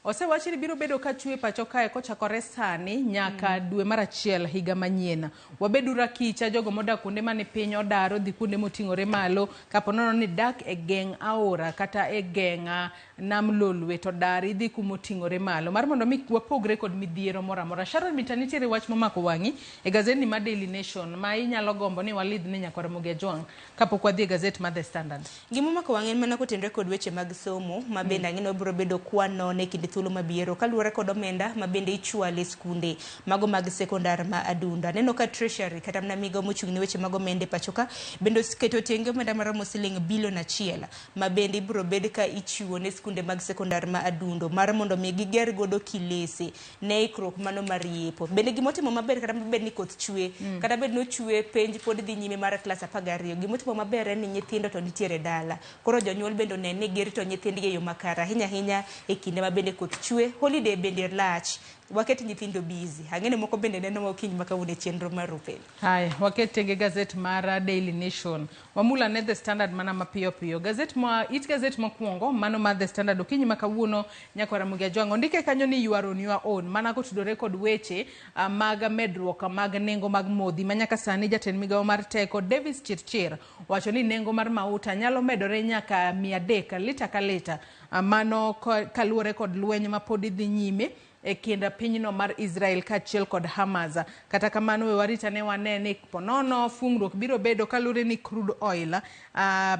osewachi ni biro bedo ka chwe pacho kae kochakore sani nyaka dwe mar 1 higa manyien. Wabedu rakicha jogo modak kuonde mane piny odaro dhi kuonde moting'ore malo kapo nono ni dak e geng aora kata e geng nam lolwe to dar idhi kumoting'ore malo mar mondo mi wapogre kod midhiero moramora. Sharon Mitanitiere wach momako wang'i e Gasedni ma Daily Nation ma inyalo gombo ni walidh ne nyaka Ramogi Ajwang' kapok wadhi e Gaset ma The Standard. Gimomako wang'i en mana kotenre kod weche mag somo ma bende ang'eno biro bedo kwano ne kinde thuolo mabiro kaluwore kod omenda ma bende ichwale skunde mago mag sekondar ma Adunda. Neno ka Treasury kata mna migawo mochung' ne weche mag omenda pachoka bende keto tenge omenda maromo siling bilion 1 ma bende ibiro bed ka ichiwo ne skunde mag sekondar ma Adundo mar mondo mi giger godo kilese ne ikruok mano mar yepo. Bende gimotimo maber kata bed ni koth chwe kata bed no chwe penj pod dhi nyime mar klas 12 gimotimo maber en ni nyithindo to nitiere dala. Koro jonyuol bende ne gerito nyithindgi e yo makare ahinya e kinde ma bende koth chwe. Holiday bende lach waket nyithindo busy. Ang'ene moko bende neno mokiny makawuone chenro mar open. Hai, waket tenge Gaset mar Daily Nation. Wamula ne The Standard mana mapiyo piyo. Gaset mokwongo mano ma The Standard okinyi makawuono nyaka Ramogi Ajwang' ondike kanyo ni you are on your own mana kotudore kod weche mag medruok mag nengo mag modhi manyaka sani jatend migawo mar teko Davis Chirchir wacho ni nengo mar mauta nyalo medore nyaka 300 lita ka lita mano kaluwore kod lweny ma pod dhi nyime e kinda pinyno mar Israel kaachiel kod Hamas. Kata kamano we warita ne wanene ponono fungruok biro bedo kalure ni crude oil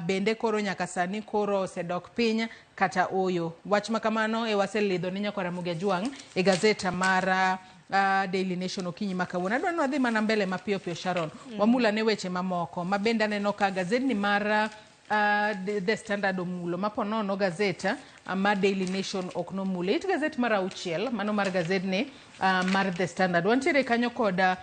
bende koro nyaka sani koro osedok piny kata oyo. Wach makamano e waselidho ni nyaka Ramogi Ajwang' e Gazeta mar Daily Nation okinyi makawuono. Adwa nwadhi mana mbele mapiyo Sharon. Wamula ne weche mamoko mabende aneno ka Gasedni mar The Standard omulo maponono Gaset ma Daily Nation ok nomulo. It Gaset mar auchiel mano mar Gaset ne mar The Standard wantiere kanyo koda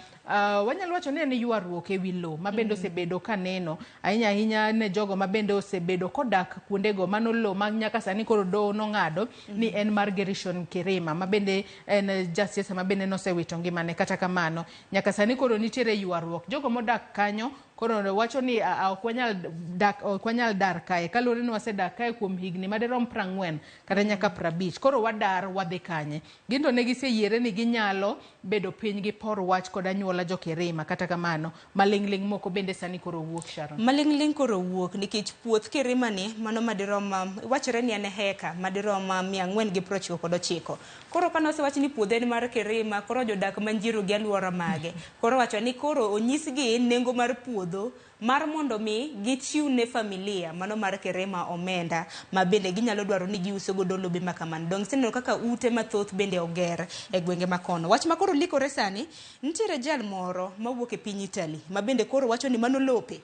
wanyalo wacho ni en ywaruok e wi lo mabende osebedo kaneno ahinya ne jogo mabende osebedo kodak kuondego mano lo ma nyaka sani koro do nong'ado ni en mar Gershon Kirima mabende en jasiasa mabende nosewito ngimane. Kata kamano nyaka sani koro nitiere ywaruok jogo modak kanyo koro wacho ni ok wanyal dar kae kalore ni wasedak kae kuom higni maderom 40 kata nyaka 50 koro wadar wadhi kanye. Gindo ne giseyiere ni ginyalo bedo piny gi por wach kod anyuola jo Kirima. Kata kamano malingling moko bende sani koro wuok Sharon. Malingling koro wuok nikech puoth Kirima ni mano madirom wachore ni en heka madirom 499. Koro kanose wach ni puodhe ni mar Kirima koro jodak manjiro gi alwora mage koro wacho ni koro onyisgi nengo mar puodho mar mondo mi gichiw ne familia mano mar Kirima omenda ma bende ginyalo dwaro ni giuso godo lobe makaman. Dong seneno kaka ute mathoth bende oger e gwenge makono. Wach makoro likore sani nitiere jal moro mawuok e piny Italy ma bende koro wacho ni mano lope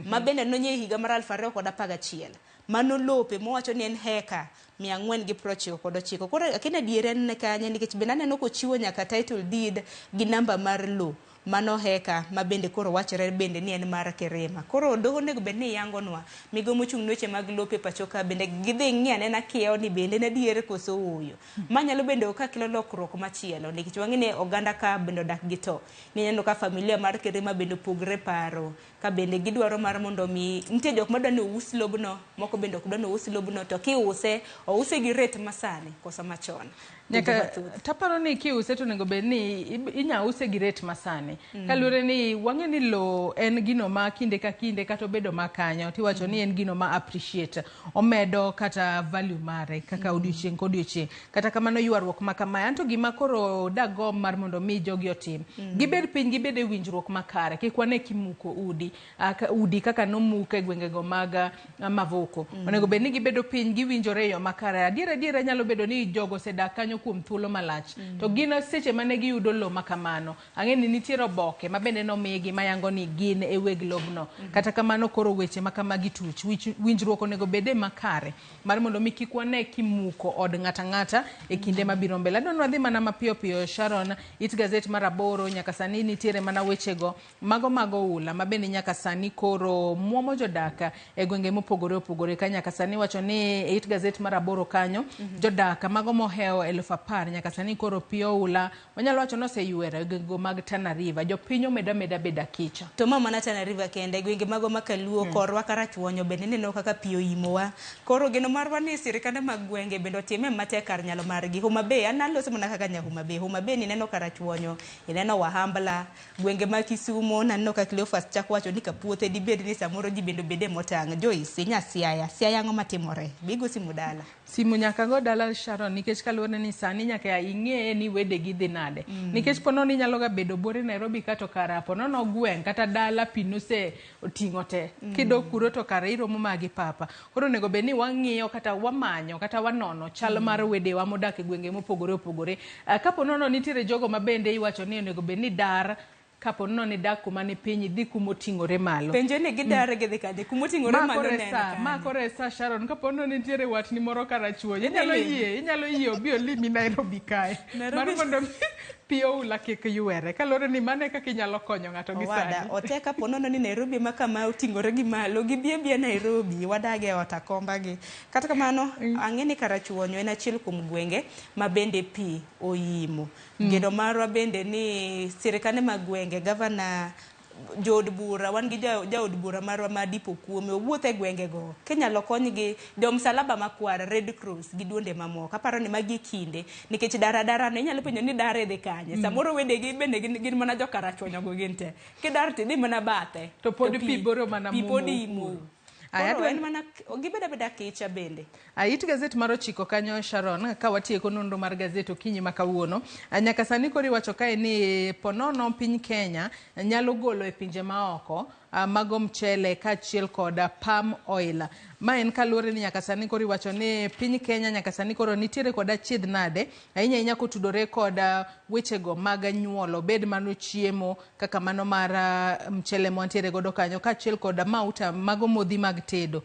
ma bende nonye higa mar 2011 mano lope mowacho ni en heka 499. Koro akina diere ne kanye nikech bende aneno kochiwo nyaka title deed gi namba mar lo mano heka ma bende koro wachore bende ni en mar Kirima. Koro doho nego bende ni yangonwa migo mochung' weche mag lope pachoka bende gidhi ng'iane na kiewo ni bende na diere koso uyo manyalo bende okakilo lokruok machielo nikech wang'ine oganda ka bende odak gi to nineno ka familia mar Kirima bende pogre paro ka bende gidwaro mar mondo mi nitie jok madwa ni ous lobno moko bende ok dwa ni ous lobno to kiuse ouse gi rate masani kosa machon. Nyaka taparo ni kiuse to nego bed ni inya use gi rate masani kalure ni wang'e ni lo en gino ma kinde ka kinde kata obedo makanyo tiwacho ni en gino ma appreciate omedo kata value mare kaka odiochieng' kodiochieng'. Kata kamano ywaruok makama anto gima koro dago mar mondo mi jogi otim gibed piny gibed e winjruok makare kikwane kimuko udi kaka nomuke e gwengego mag Mavoko onego bed ni gibedo piny giwinjore yo makare. Adiera nyalo bedo ni jogo sedak kanyo kuom thuolo malach to gin seche mane giyudo lo makamano ang'e ni nitiere oboke ma bende nomigi mayango ni gin e weg lobno. Kata kamano koro weche makamagi tuch winjruok onego bede makare mar mondo mi kik wane kimuko od ng'ata e kinde mabiro mbele. Adwa wadhi mana mapiyo piyo Sharon. It Gaset mar 8 nyaka sani nitiere mana wechego mago ula ma bende nyaka sani koro muomo jodaka e gwenge mopogore opogore ka nyaka sani wacho ni It Gaset mar 8 kanyo jodaka mago moheo 10,000 nyaka sani koro piyo ula wanyalo wacho noseyuero gwenge mag Tana River jopinyo meda beda kicha to mama na Tana River kende gwenge mago makaluo korwa karachuonyo bende neno kaka piyo imowa koro geno marwa ni sirikande mag gwenge bende otime matek kar nyalo margi. Homa Bay analoso mana kaka nya Homa Bay ni neno karachuonyo ineno Wahambla gwenge ma Kisumo naneno ka Cleophas chak wacho ni kapuothe dibed ni samoro ji bende motang' Joyce nya siaya ng'o matimore bigo simu dala simu nyaka go dala Sharon nikech kaluwore ni sani nyaka ing'e ni wedegi dhi nade nikech pono ni nyalo ga bedo bore Nairobi kato kara pono no gweng kata dala pinuse oting'o te kidok kuro to kara iromo magi papa. Koro nego bed ni wang'iyo kata wamanyo kata wanono chal mar wedewa modak e gwenge mopogore opogore kapo nono nitiere jogo mabende iwacho ni nego bed ni dar kapo nono ni dak kuma ni piny dhi kumoting'ore malo penje ni gidare gidhi kade kumoting'ore malo nene ma koresa Sharon kapo nono nitiere watni moro karachuonyo inyalo yie obi olimi Nairobi kae mar mondo piyo ula kik ywere kalore ni mane kaka inyalo konyo ng'ato gi sani ote kapo nono ni Nairobi ma kama oting'ore gi malo gibie Nairobi wadage otakomba gi. Kata kamano ang'e ni karachuonyo en achiel kuom gwenge ma bende pi oimo geno marwa bende ni sirikande mag gwenge gavana jood bura wan gi jaod bura marwa ma Dipo Kuome owuotho e gwengego kenyalo konygi jo msalaba makwar Red Cross gi duonde mamoko aparo ni magi kinde nikech dara no inyalo penjo ni dare dhi kanye samoro wedegi bende gin mana jo karachuonyo go gin te kidar ti dhi mana bathe to pod pi boro mana mumo en mana gibeda kicha bende. It Gaset mar 9 kanyo Sharon ka watieko nonro mar Gaset okinyi makawuono nyaka sani kori wacho kae ni ponono piny Kenya nyalo golo e pinje maoko mago mchele kaachiel kod palm oil. Ma en kaluwore ni nyaka sani koro iwacho ni piny Kenya nyaka sani koro nitiere kod achiedh nade ahinya kotudore kod wechego mag nyuolo, bed mano chiemo kaka mano mar mchele mwantiere godo kanyo kaachiel kod mauta mago modhi mag tedo.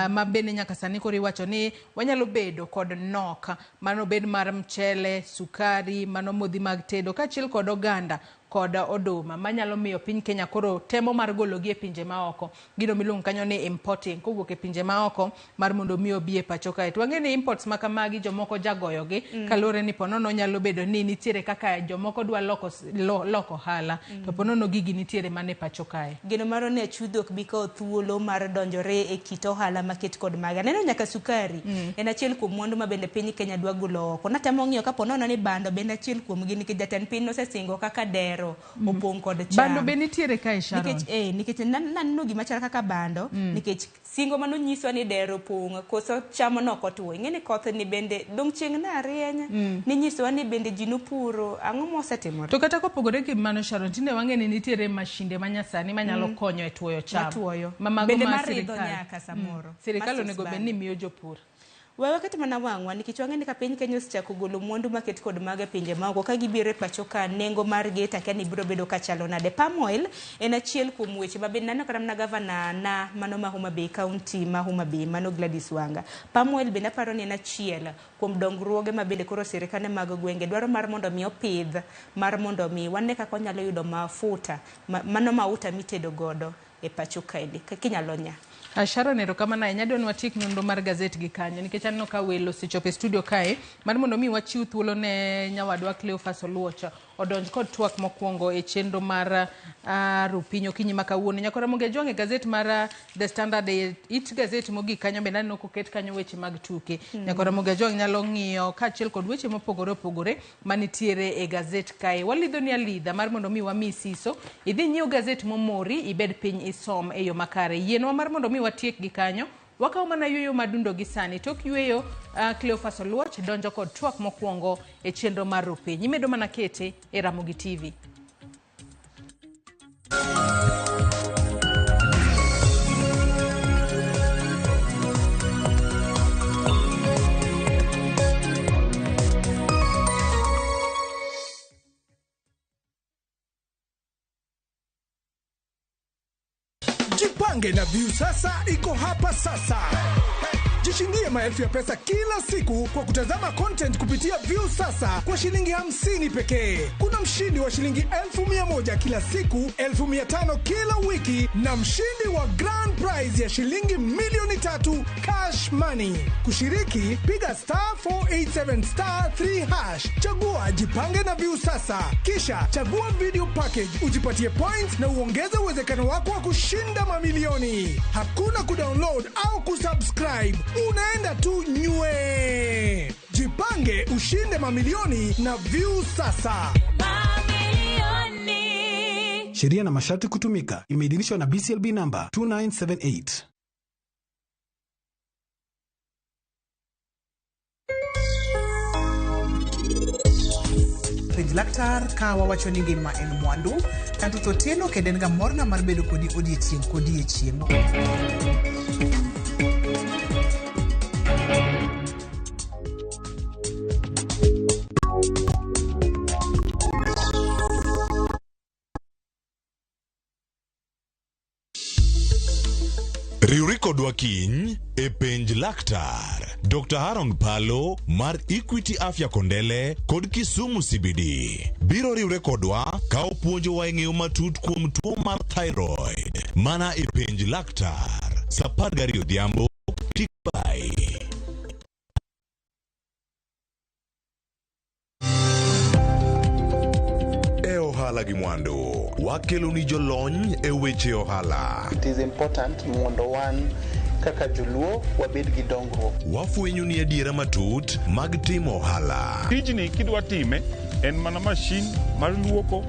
Ma bende nyaka sani koro iwacho ni wanyalo bedo kod nok, mano bed mar mchele, sukari, mano modhi mag tedo kaachiel kod oganda kod oduma manyalo miyo piny Kenya koro temo mar gologi e pinje maoko, gino miluongo kanyo ni importing kowuok e pinje maoko mar mondo mi obi e pacho kae. To wang'e ni imports ma kamagi jomoko jagoyogi kaluwore ni ponono nyalo bedo ni nitiere kaka jomoko dwa loko hala to ponono gigi nitiere mane pacho kae. Gino maro ne chudhok biko thuolo mar donjore e kit ohala maket kod maga. Neno nyaka sukari en achiel kuom mwandu ma bende piny Kenya dwa golo oko. Natemo ng'iyo ka ponono ni bando bende achiel kuom gi nikech jatend piny nosesingo kaka dero opong kod cham. Bando be nitiere kae Sharon. Nikech naneno gima chal kaka bando nikech singo mano nyiswa ni dero opong koso cham no kotwo. Ing'e ni koth ni bende dong chieng' na rieny ni nyiswa ni bende ji nopuro ang'o mosetimore. To kata kopogore gi mano Sharon, tinde wang'e ni nitiere mashinde manyasani manyalo konyo e tuoyo cham. Bende maridho nyaka samoro. Sirikal onego bed ni miyo jopur. Wewe kati mana wang'wa nikech wang'e ni ka piny Kenya osechako golo mwandu maket kod maga pinje maoko ka gibiro e pacho ka nengo mar geta kani biro bedo ka chalo nade. Palm oil en achiel kuom weche ma bende nano kata na gavana na mano ma Homa Bay County ma Homa Bay mano Gladys Wanga. Palm oil bende aparo ni en achiel kuom dongruoge ma bende koro sirikane mag gwenge dwaro mar mondo mi opidh mar mondo mi wane kaka onyalo yudo mafuta mano mauta mitedo godo e pacho kae kaka inyalo nya. Sharon erokamano ahinya. Adwa ni watiek nonro mar Gaset gi kanyo nikech aneno ka welo osechopo e studio kae mar mondo mi wachiw thuolo ne nyawadwa Cleophas Oluoch odonj kod twak mokwongo e chenro mar Rupinyo kinyi ma kawuono. Nyakora Ramogi Ajwang' Gaset mar The Standard it Gaset mogik kanyo bende aneno koket kanyo weche mag tuke. Nyakora Ramogi Ajwang' nyalo ng'iyo kaachiel kod weche mopogore opogore manitiere e Gaset kae. Walidho ni alidha mar mondo mi wami siso idhi nyiew Gaset momori ibed piny isom e yo makare. Yienwa mar mondo mi watiek gi kanyo wakaw mana yueyo madundo gi sani. Tok yueyo Cleophas Oluoch donjo kod twak mokwongo e chenro mar Rupiny. Imedo mana kete e Ramogi TV. Jipange na View sasa iko hapa sasa. Jishindie maelfu ya pesa kila siku kwa kutazama content kupitia View sasa kwa shilingi 50 pekee. Kuna mshindi wa shilingi 1,100 kila siku, 1,500 kila wiki na mshindi wa grand prize ya shilingi milioni 3 cash money. Kushiriki piga *487*3#. Chagua Jipange na View sasa. Kisha chagua video package ujipatie points na uongeze uwezekano wako wa kushinda mamilioni. Hakuna kudownload au kusubscribe. Unaenda tu nywe. Jipange ushinde mamilioni na View sasa. Mamilioni. Sheria na masharti kutumika. Imeidhinishwa na BCLB number 2978. Penj laktar ka wawacho ni ngima en mwandu tanto to tieno kendo en ga morna mar bedo kodi odiechieng' kodiechieng'. Riwri kodwa kiny e penj laktar. Dr. Aaron Palo mar Equity Afya Kondele kod Kisumu CBD biro riwre kodwa ka opuonjowa e ng'eyo matut kuom tuo mar thyroid mana e penj laktar. Saa 12 odhiambo Tikbai. Ohala gi mwandu wakelo ni jolony e weche ohala. It is important mondo wan kaka joluo wabed gi dongruok. Wafwenyo ni adiera matut mag timo ohala. Tijni kidwa time en mana mashin mar luoko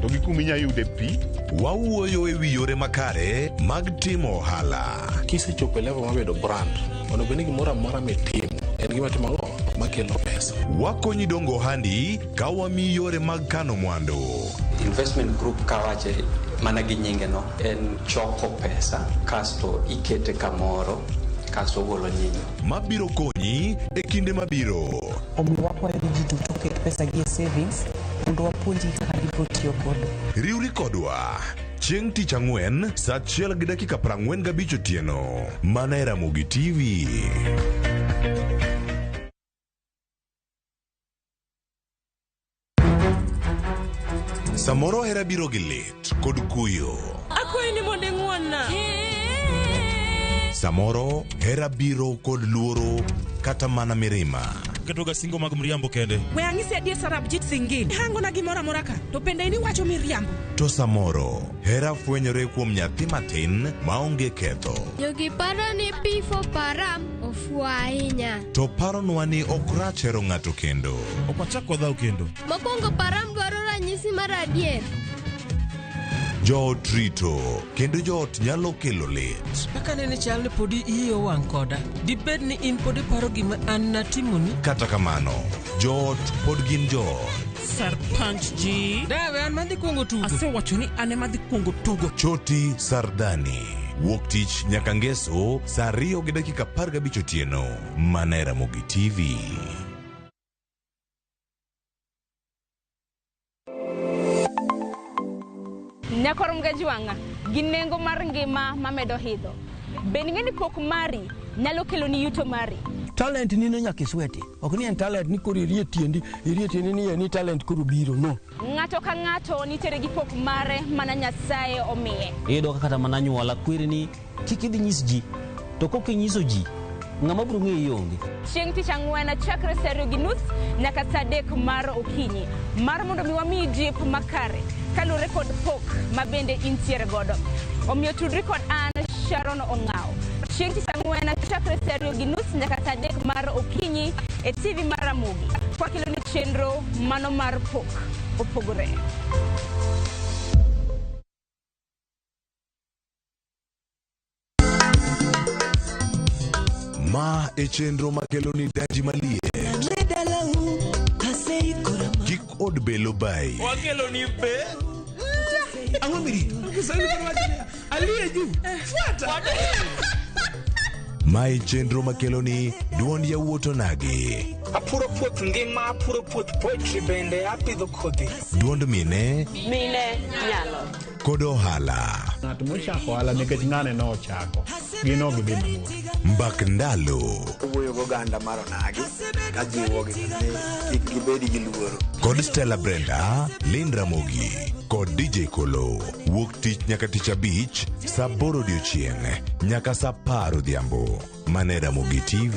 to gi kuma inyalo yude pi. Wawuoyo e wi yore makare mag timo ohala. Kisechopo level mabedo brand onego bed ni gimoro amora mitimo en gima timo makelo pesa. Wakonyi dongo ohandi ka wamiyi yore mag kano mwandu. Investment group kawache mana gi nyinge no en choko pesa kasto ikete kamoro kasto golo nyinyo mabiro konyi e kinde mabiro. Omiyo wakwayo ji duto ket pesa gi e savings mondo wapuonji kaka gibiro tiyo godo. Riwri kodwa chieng' tich ang'wen saa 1:45 otieno mana e Ramogi TV. Samoro hera biro gi lit kod kuyo. Akwayi ni mondo ing'wonna. Samoro hera biro kod luoro kata mana mirima. Ketoga singo mag mriambo kende. We ang'isi adier Sarabjit Singin. Hango na gimoro amora ka. To pende ini wacho miriambo. To samoro hera fwenyore kuom nyathi matin maonge ketho. Jogi paro ni pifo param ofua ahinya. To paronwa ni ok rach hero ng'ato kendo. Ok wachak wadhaw kendo. Mokwongo param dwaro ranyisi mar adier. Joot rito kendo joot nyalo kelo lit. Kaka nene chal ni podi iyo wang' koda. Dibed ni in podi paro gima an natimoni. Kata kamano, joot pod gin joot. Sarpanch ji. Dawe an madhi kuongo tugo. Asewacho ni an ema dhi kuongo tugo. Choti Sardani. Wuok tich nyaka ngeso saa 2:15 otieno mana e Ramogi TV. Nyakorom gajuanga ginengo mar ngima mamedo hidho. Bening'e ni pok mari nyalo kelo ni yuto mari. Talent ni no nyaka isweti. Ok ni en talent ni koro irie tiendi ni talent koro biro no. Ng'ato ka ng'ato nitere gi pok mare mana Nyasaye omiye. Iyudo kata mana nyuola kwirni kik idhi nyis ji. To kok inyiso ji ng'ama biro ng'eyo onge. Chieng' tich ang'wen chakre saa 2:30 nyaka saa 3 mar okinyi. Mar mondo mi wami jip makare kalure kod pok mabende intiere godo. Omiyo tudri kod an Sharon Ong'ao. Chieng' tich ang'wen chakre saa 2:30 nyaka saa 3 mar okinyi e TV mar Ramogi. Kwa kilo ni chenro mano mar pok opogore. Ma e chenro makelo ni daji malie. Kik od belo bai. Wakelo ni be. Ang'o mirito? Kiswahili kwa wajia. Aliye juu. Fuata. Ma e chenro makelo ni duond yawuoto nage. Apuro puoth ngima, apuro puoth poetry bende, apidho kodhi. Duond mine. Mine nyalo. Kod ohala. Ng'at mochako ohala nikech ng'ane no ochako. Gino gi bimo. Mbak ndalo. Wuoyo go ganda mar onagi. Ka jiwo gi kik gibedi gi luoro. Kod Stella Brenda, Lynn Ramogi. Kod DJ Kolo. Wuok tich nyaka tich abich, saa 8 odiochieng' nyaka saa 10 odhiambo. Mana Ramogi TV.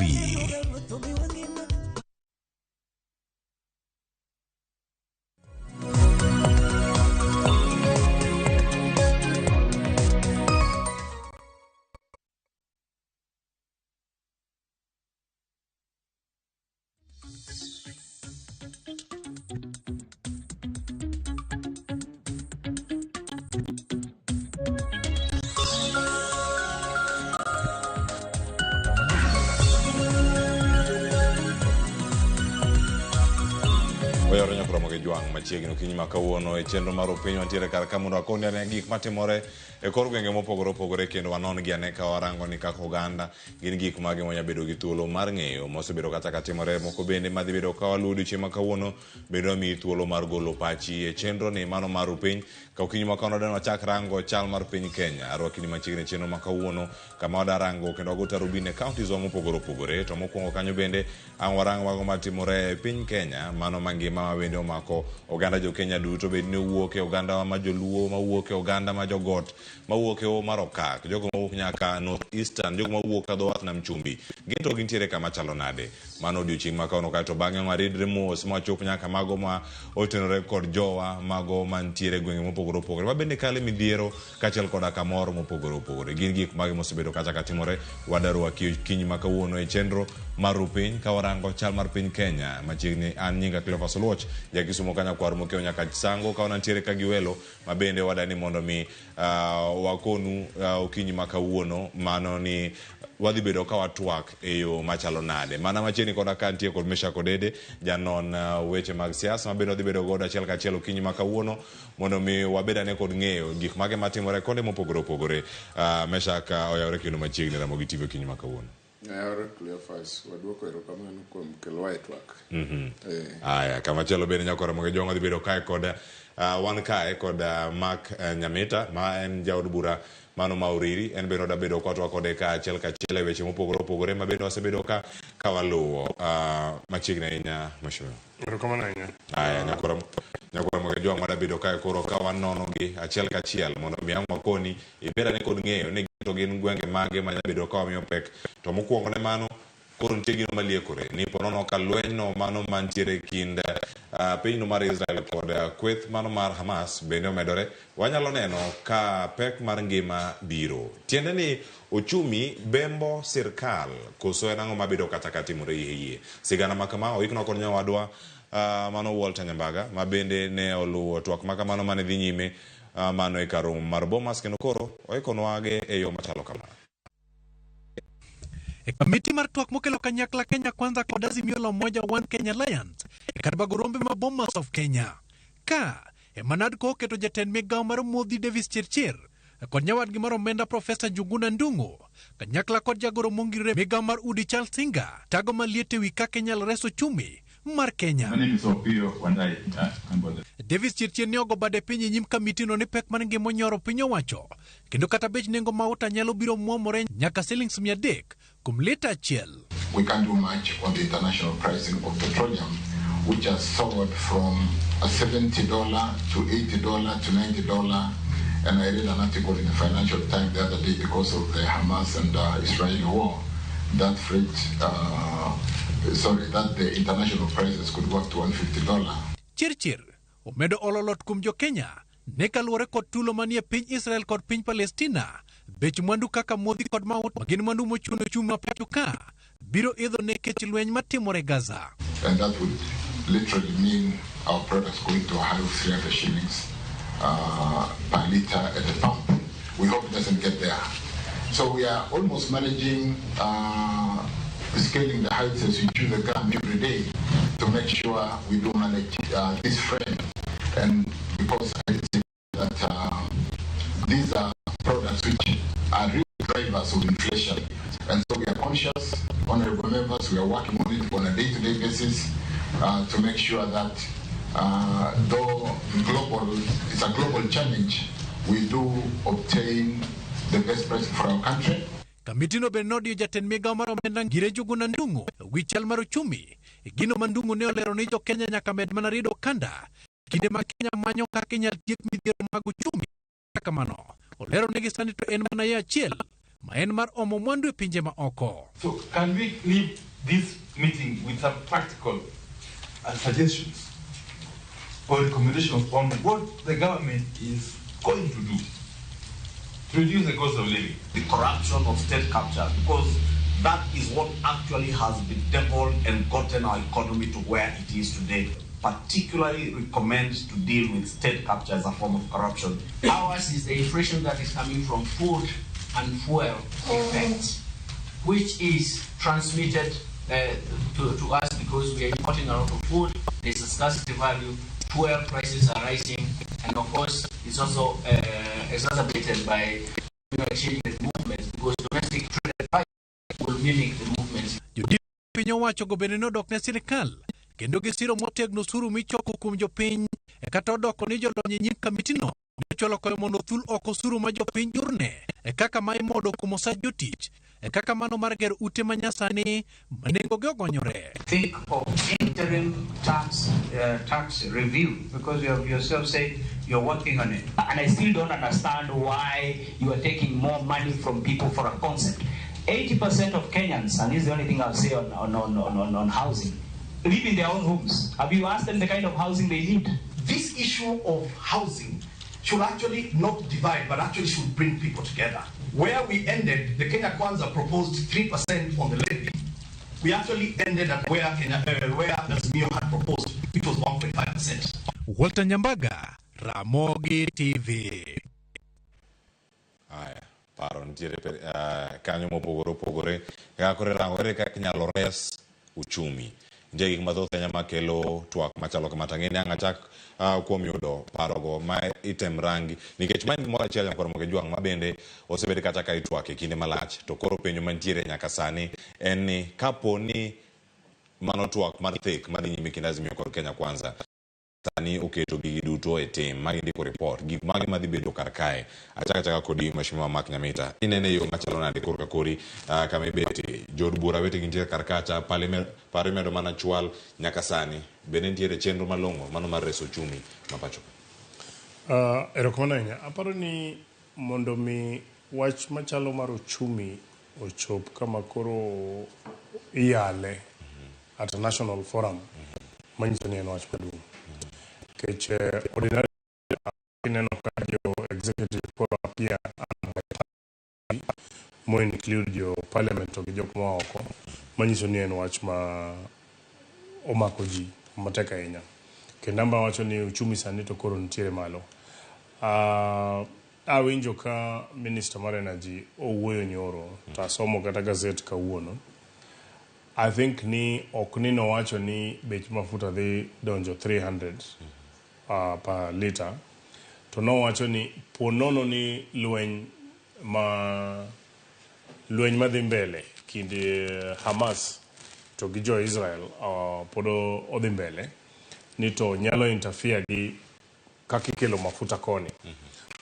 Oyoro nyakura moge juang machiegni okinyi ma kawuono e chenro mar opiny wantiere kar ka mondo akoni ane gik matimore e kor gwenge mopogore opogore kendo wanon gi ane ka warango ni kaka oganda gin gik mage monya bedo gi thuolo mar ng'eyo mosebedo kata ka timore moko bende madhi bedo ka waludo chieng' ma kawuono bedo mi thuolo mar golo pachi e chenro ni mano mar opiny ka okinyi ma kawuono den wachak rango chal mar piny Kenya arwakini machiegni chenro ma kawuono kama wadarango kendo wago tarubine counties wa mopogore opogore to mokwongo kanyo bende ang warango mago matimore e piny Kenya mano mangima ma bende omako oganda jo Kenya duto bed ni wuok e oganda ma joluo ma wuok e oganda ma jogot ma wuok e mar okak jogo ma wuok nyaka north eastern jogo ma wuok ka dho wath nam chumbi ginto gintiere kama chalo nade mano odiochieng' ma kawuono kae to bang'e waridre mos ma wachop nyaka mago ma otenore kod jowa mago mantiere gwenge mopogore opogore ma bende kale midhiero kaachiel koda kamoro mopogore opogore gin gik mage mosebedo kacha ka timore wadaruwa kinyi ma kawuono e chenro mar opiny ka warango chal mar piny Kenya machiegni an nyinga Cleophas Oluoch jakiso Kisumu kanya kwar mokeo nyaka Sango ka wantiere ka giwelo mabende wadani mondo mi wakonu okinyi makawuono mano ni wadhi bedo ka watwak eyo machalo nade mana machiegni koda ka nitie kod Mesha Kodede janon weche mag siasa mabende wadhi bedo godo achiel kachiel okinyi makawuono mondo mi wabedane kod ng'eyo gik mage matimore konde mopogore opogore. Mesha ka oyawre kendo machiegni Ramogi TV okinyi makawuono. Waduoko erokamano kuom kelowa e twak. Aya kama chelo bende nyako Ramogi jongo dhi bedo kae kod wan kae kod Mark Nyamita ma en jaod bura mano mauriri en beno da bedo kwatwa kode ka achiel kachiel e weche mopogore opogore ma bendo wasebedo ka waluwo machiegni ahinya Mheshimiwa. Erokamano ahinya. Aya nyako Ramogi jongo da bedo kae koro ka wanono gi achiel kachiel mondo mi ang' wakoni ibedane kod ng'eyo ni to gin gwenge mage ma bedo ka wamiyo pek to mokwongo ne mano koro nitie gino maliekore ni ponono ka lweny no mano mantiere kind pinyno mar Israel kod kweth mano mar Hamas bende omedore. Wanyalo neno ka pek mar ngima biro tiende ni ochumi bembo sirkal koso en ang'o mabedo kata katimore yie sigana makama oikno kod nyawadwa mano Walter Nyambaga ma bende ne oluwo twak makamano mane dhi nyime mano e karom mar Bomas kendo koro oikonwage e yo machalo kamano. Kamiti mar twak mokelo kanyakla Kenya Kwanza kod Azimio la Umoja One Kenya Alliance kar bagorombe ma Bomas of Kenya ka emanad ko keto jatend migawo mar Modhi Davis Chirchir kod nyawadgi mar omenda Profesa Njuguna Ndung'u kanyakla kod jagoro mongirore migawo mar Udi Charles Singa tago maliete wi kaka inyalo reso chumi mar Kenya. Davis Chirchir ne ogo bade piny nyim kamiti no ni pek man ngima onyoro piny owacho kendo kata bech nengo mauta nyalo biro muomore nyaka shillings 300 kuom lita achiel. We can do much on the international pricing of petroleum, which has soared from $70 to $80 to $90. And I read an article in the Financial Times the other day because of the Hamas and Israeli war, that that the international prices could go up to $150. Chirchir omedo ololot kum jo Kenya ne kaluwore kod tulo manie piny Israel kod piny Palestina bech mwandu kaka modhi kod maut magin mwandu mochuno chumi mapacho ka biro idho nekech lweny matimore Gaza. And that would literally mean our products going to a high of 300 shillings per liter at the pump. We hope it doesn't get there. So we are almost managing scaling the heights as we chew the gum every day to make sure we do manage this frame. And because I think that these are products which are real drivers of inflation. And so we are conscious, honorable members, we are working on it on a day-to-day basis to make sure that though it's a global challenge, we do obtain the best price for our country. Kamitino Benodio jatend migawo mar omenda ngire Njuguna Ndung'u wi chal mar uchumi gino ma Ndung'u ne olero ni jo Kenya nyaka med mana rido kanda kinde ma Kenya manyo kaka inyal tiek midhiero mag uchumi kamano olero negi sani to en mana achiel ma en mar omo mwandu e pinje ma oko. So can we leave this meeting with some practical suggestions or recommendations on what the government is going to do to reduce the cost of living? The corruption of state capture, because that is what actually has bedeviled and gotten our economy to where it is today. Particularly recommend to deal with state capture as a form of corruption. Ours is the inflation that is coming from food and fuel effects, which is transmitted to us because we are importing a lot of food. There's a scarcity value. Fuel prices are rising, and of course, it's also exacerbated by exchange rate movements because domestic trade price will mimic the movements. Piny owacho go bende nodok ne sirikal kendo gisiro motegno suru michoko kuom jopiny kata odoko ni jolony nyim kamitino cholo koyo mondo thul oko suru ma jopiny jurne kaka ma imodo kuom osach jotich kaka mano mar gero ute manyasani manengogi ogonyore. Think of interim tax review because you have yourself said you're working on it, and I still don't understand why you are taking more money from people for a concept. 80% of Kenyans, and this is the only thing I'll say on housing, live in their own homes. Have you asked them the kind of housing they need? This issue of housing should actually not divide, but actually should bring people together. Where we ended, the Kenya Kwanza proposed 3% on the levy. We actually ended at where Azimio had proposed, which was 1.5%. 25%. Walter Nyambaga, Ramogi TV. Aya, paro ntiere kanyo mopogore kore rangore kaka nyalo res uchumi. Nje gik mathoth Kenya makelo twak machalo kamata ng'eni ang'achak kuom yudo parogo ma item rangi nikech mani moro achiel nyakoro moke juang' ma bende osebed kata ka itwak e kinde malach to koro penjo mantiere nyaka sani en ni kapo ni mano twak mar thek madhi nyime kind Azimio kod Kenya Kwanza sani oketo gigi duto e tim magindiko report gik magi madhi bedo kar kae achaka kodi mashima mak nyamita inene yo machalo nade korka kori kama ibete jod bura wete gintiere kar kacha parliament mana chwal nyaka sani bende ntiere chenro malong'o mano mar reso chumi mapacho erokamano ahinya aparo ni mondo mi wach machalo mar uchumi ochop kama koro iyale at a national forum manyiso ni en wach maduong' kech ordinary ineno ka jo executive koro appear mo include jo parliament to gi jok ma oko manyiso ni en wach ma omako ji matek ahinya kendo amba wacho ni uchumi sani to koro nitiere malo awinjo ka minister mar energy owuoyo nyoro to asomo kata Gaset kawuono I think ni ok ni nowacho ni bech mafuta dhi donjo 300 per liter to nowacho ni ponono ni lweny madhi mbele kind Hamas to gi jo Israel pod odhi mbele ni to nyalo interfere gi kaka ikelo mafuta koni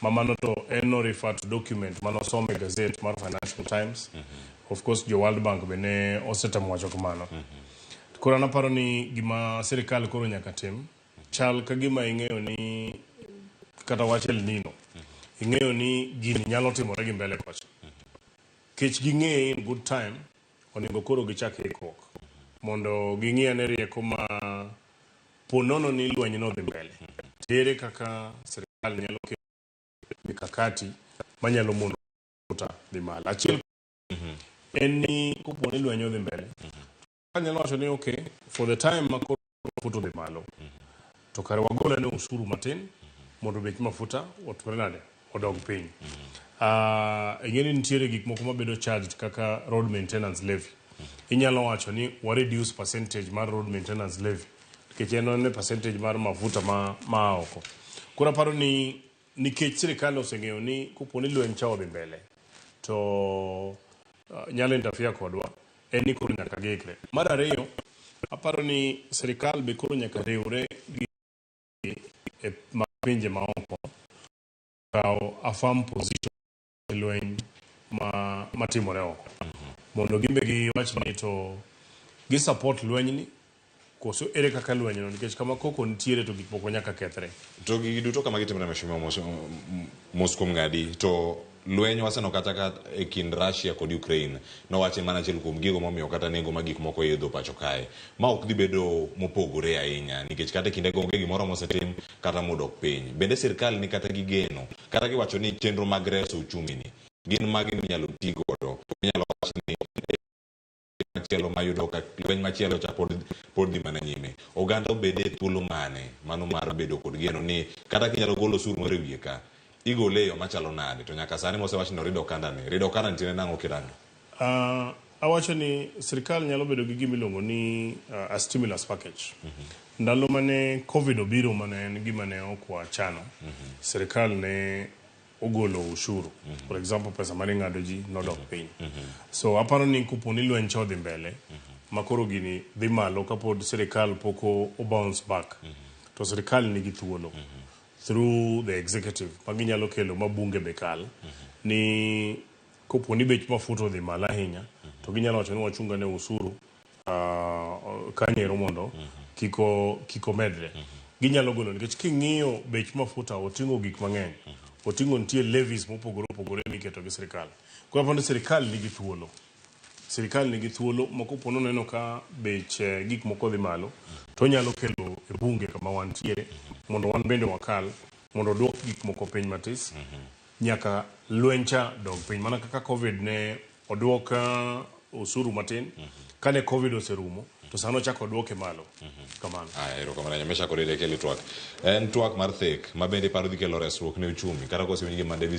mamano to eno refer to document manosom e Gaset mar Financial Times of course jo World Bank bene osetemo wacho kamano koro anaparo ni gima sirikal koro nyaka tim chal ka gima ing'eyo ni kata wach El Nino ing'eyo ni gini nyalo timore gi mbele kocha kech ging'e in good time onego koro gichak ikruok mondo ging'e ne rieko ma ponono ni lweny no dhi mbele tere kaka sirikal nyalo keto mikakati manyalo mondo mafuta dhi malo achiel en ni kopo ni lweny dhi mbele anyalo wacho ni okay for the time ma koro mafuta dhi malo to kare wagole ne usuru matin mondo bech mafuta otwere nade odog piny ing'eni nitiere gik moko mabedo charged kaka road maintenance levy inyalo wacho ni wa reduce percentage mar road maintenance levy nikech en ne percentage mar mafuta ma oko koro aparo ni nikech sirikal oseng'eyo ni kopo ni lweny cha odhi mbele to nyalo interfere kodwa en ni koro nyaka gikre mar ariyo aparo ni sirikal be koro nyaka riwre gi pinje maoko kawo a firm position e lweny matimore oko mondo gimbe giwach ni to gi support lweny ni koso ere kaka lweny no nikech kama koko nitiere to gik moko nyaka kethre to gigi duto kama gitimore mashimo Moscow ngadi to lweny waseno kata e kind Russia kod Ukraine nowache mana achiel kuom gigo momiyo kata nengo ma gik moko idho pacho kae ma ok dhi bedo mopogore ahinya nikech kata kinde gonge gimoro mosetim kata modok piny bende sirikal ni kata gigeno kata giwacho ni chenro mag reso uchumi ni gin magi minyalo ti godo inyalo wacho ni machielo mayudo ka lweny machielo cha pod dhi mana nyime oganda obede thuolo mane mano mar bedo kod geno ni kata kinyalo golo osuru mar wiye ka igole yo machalo nade to nyaka sani mosewach ni rido kanda nitiere nang'o kirando awacho ni sirikal nyalo bedo gi gimiluongo ni a stimulus package ndalo mane covid obiro mane en gima ne ok wachano sirikal ne ogolo ushuru for example pesa mane ng'ado ji nodok piny so aparo ni kopo ni lweny cha odhi mbele makoro gini dhi malo kapod sirikal poko o bounce back to sirikal nigi thuolo through the executive maginyalo kelo mabunge bekal ni kopo ni bech mafuta odhi malo ahinya to ginyalo wacho ni wachunga ne usuru kanyero mondo kiko medre ginyalo golo nikech king'iyo bech mafuta oting'o gik mang'eny oting'o nitie levies mopogore opogore miketo gi sirikal kwa hivyo sirikal nigi thuolo makopo neno ka bech gik moko dhi malo to nyalo kelo e bunge kama wantiere mondo wan bende wakal mondo dwok gik moko piny matis nyaka lwencha dog piny mana kaka covid ne odwoka osuru matin kane covid oserumo to sano chako duoke malo. Kamano. Erokamano nyamesha kodede kele twak. En twak mar thek mabende paro dhi kelo resruok ne uchumi kata kose winj gima Davis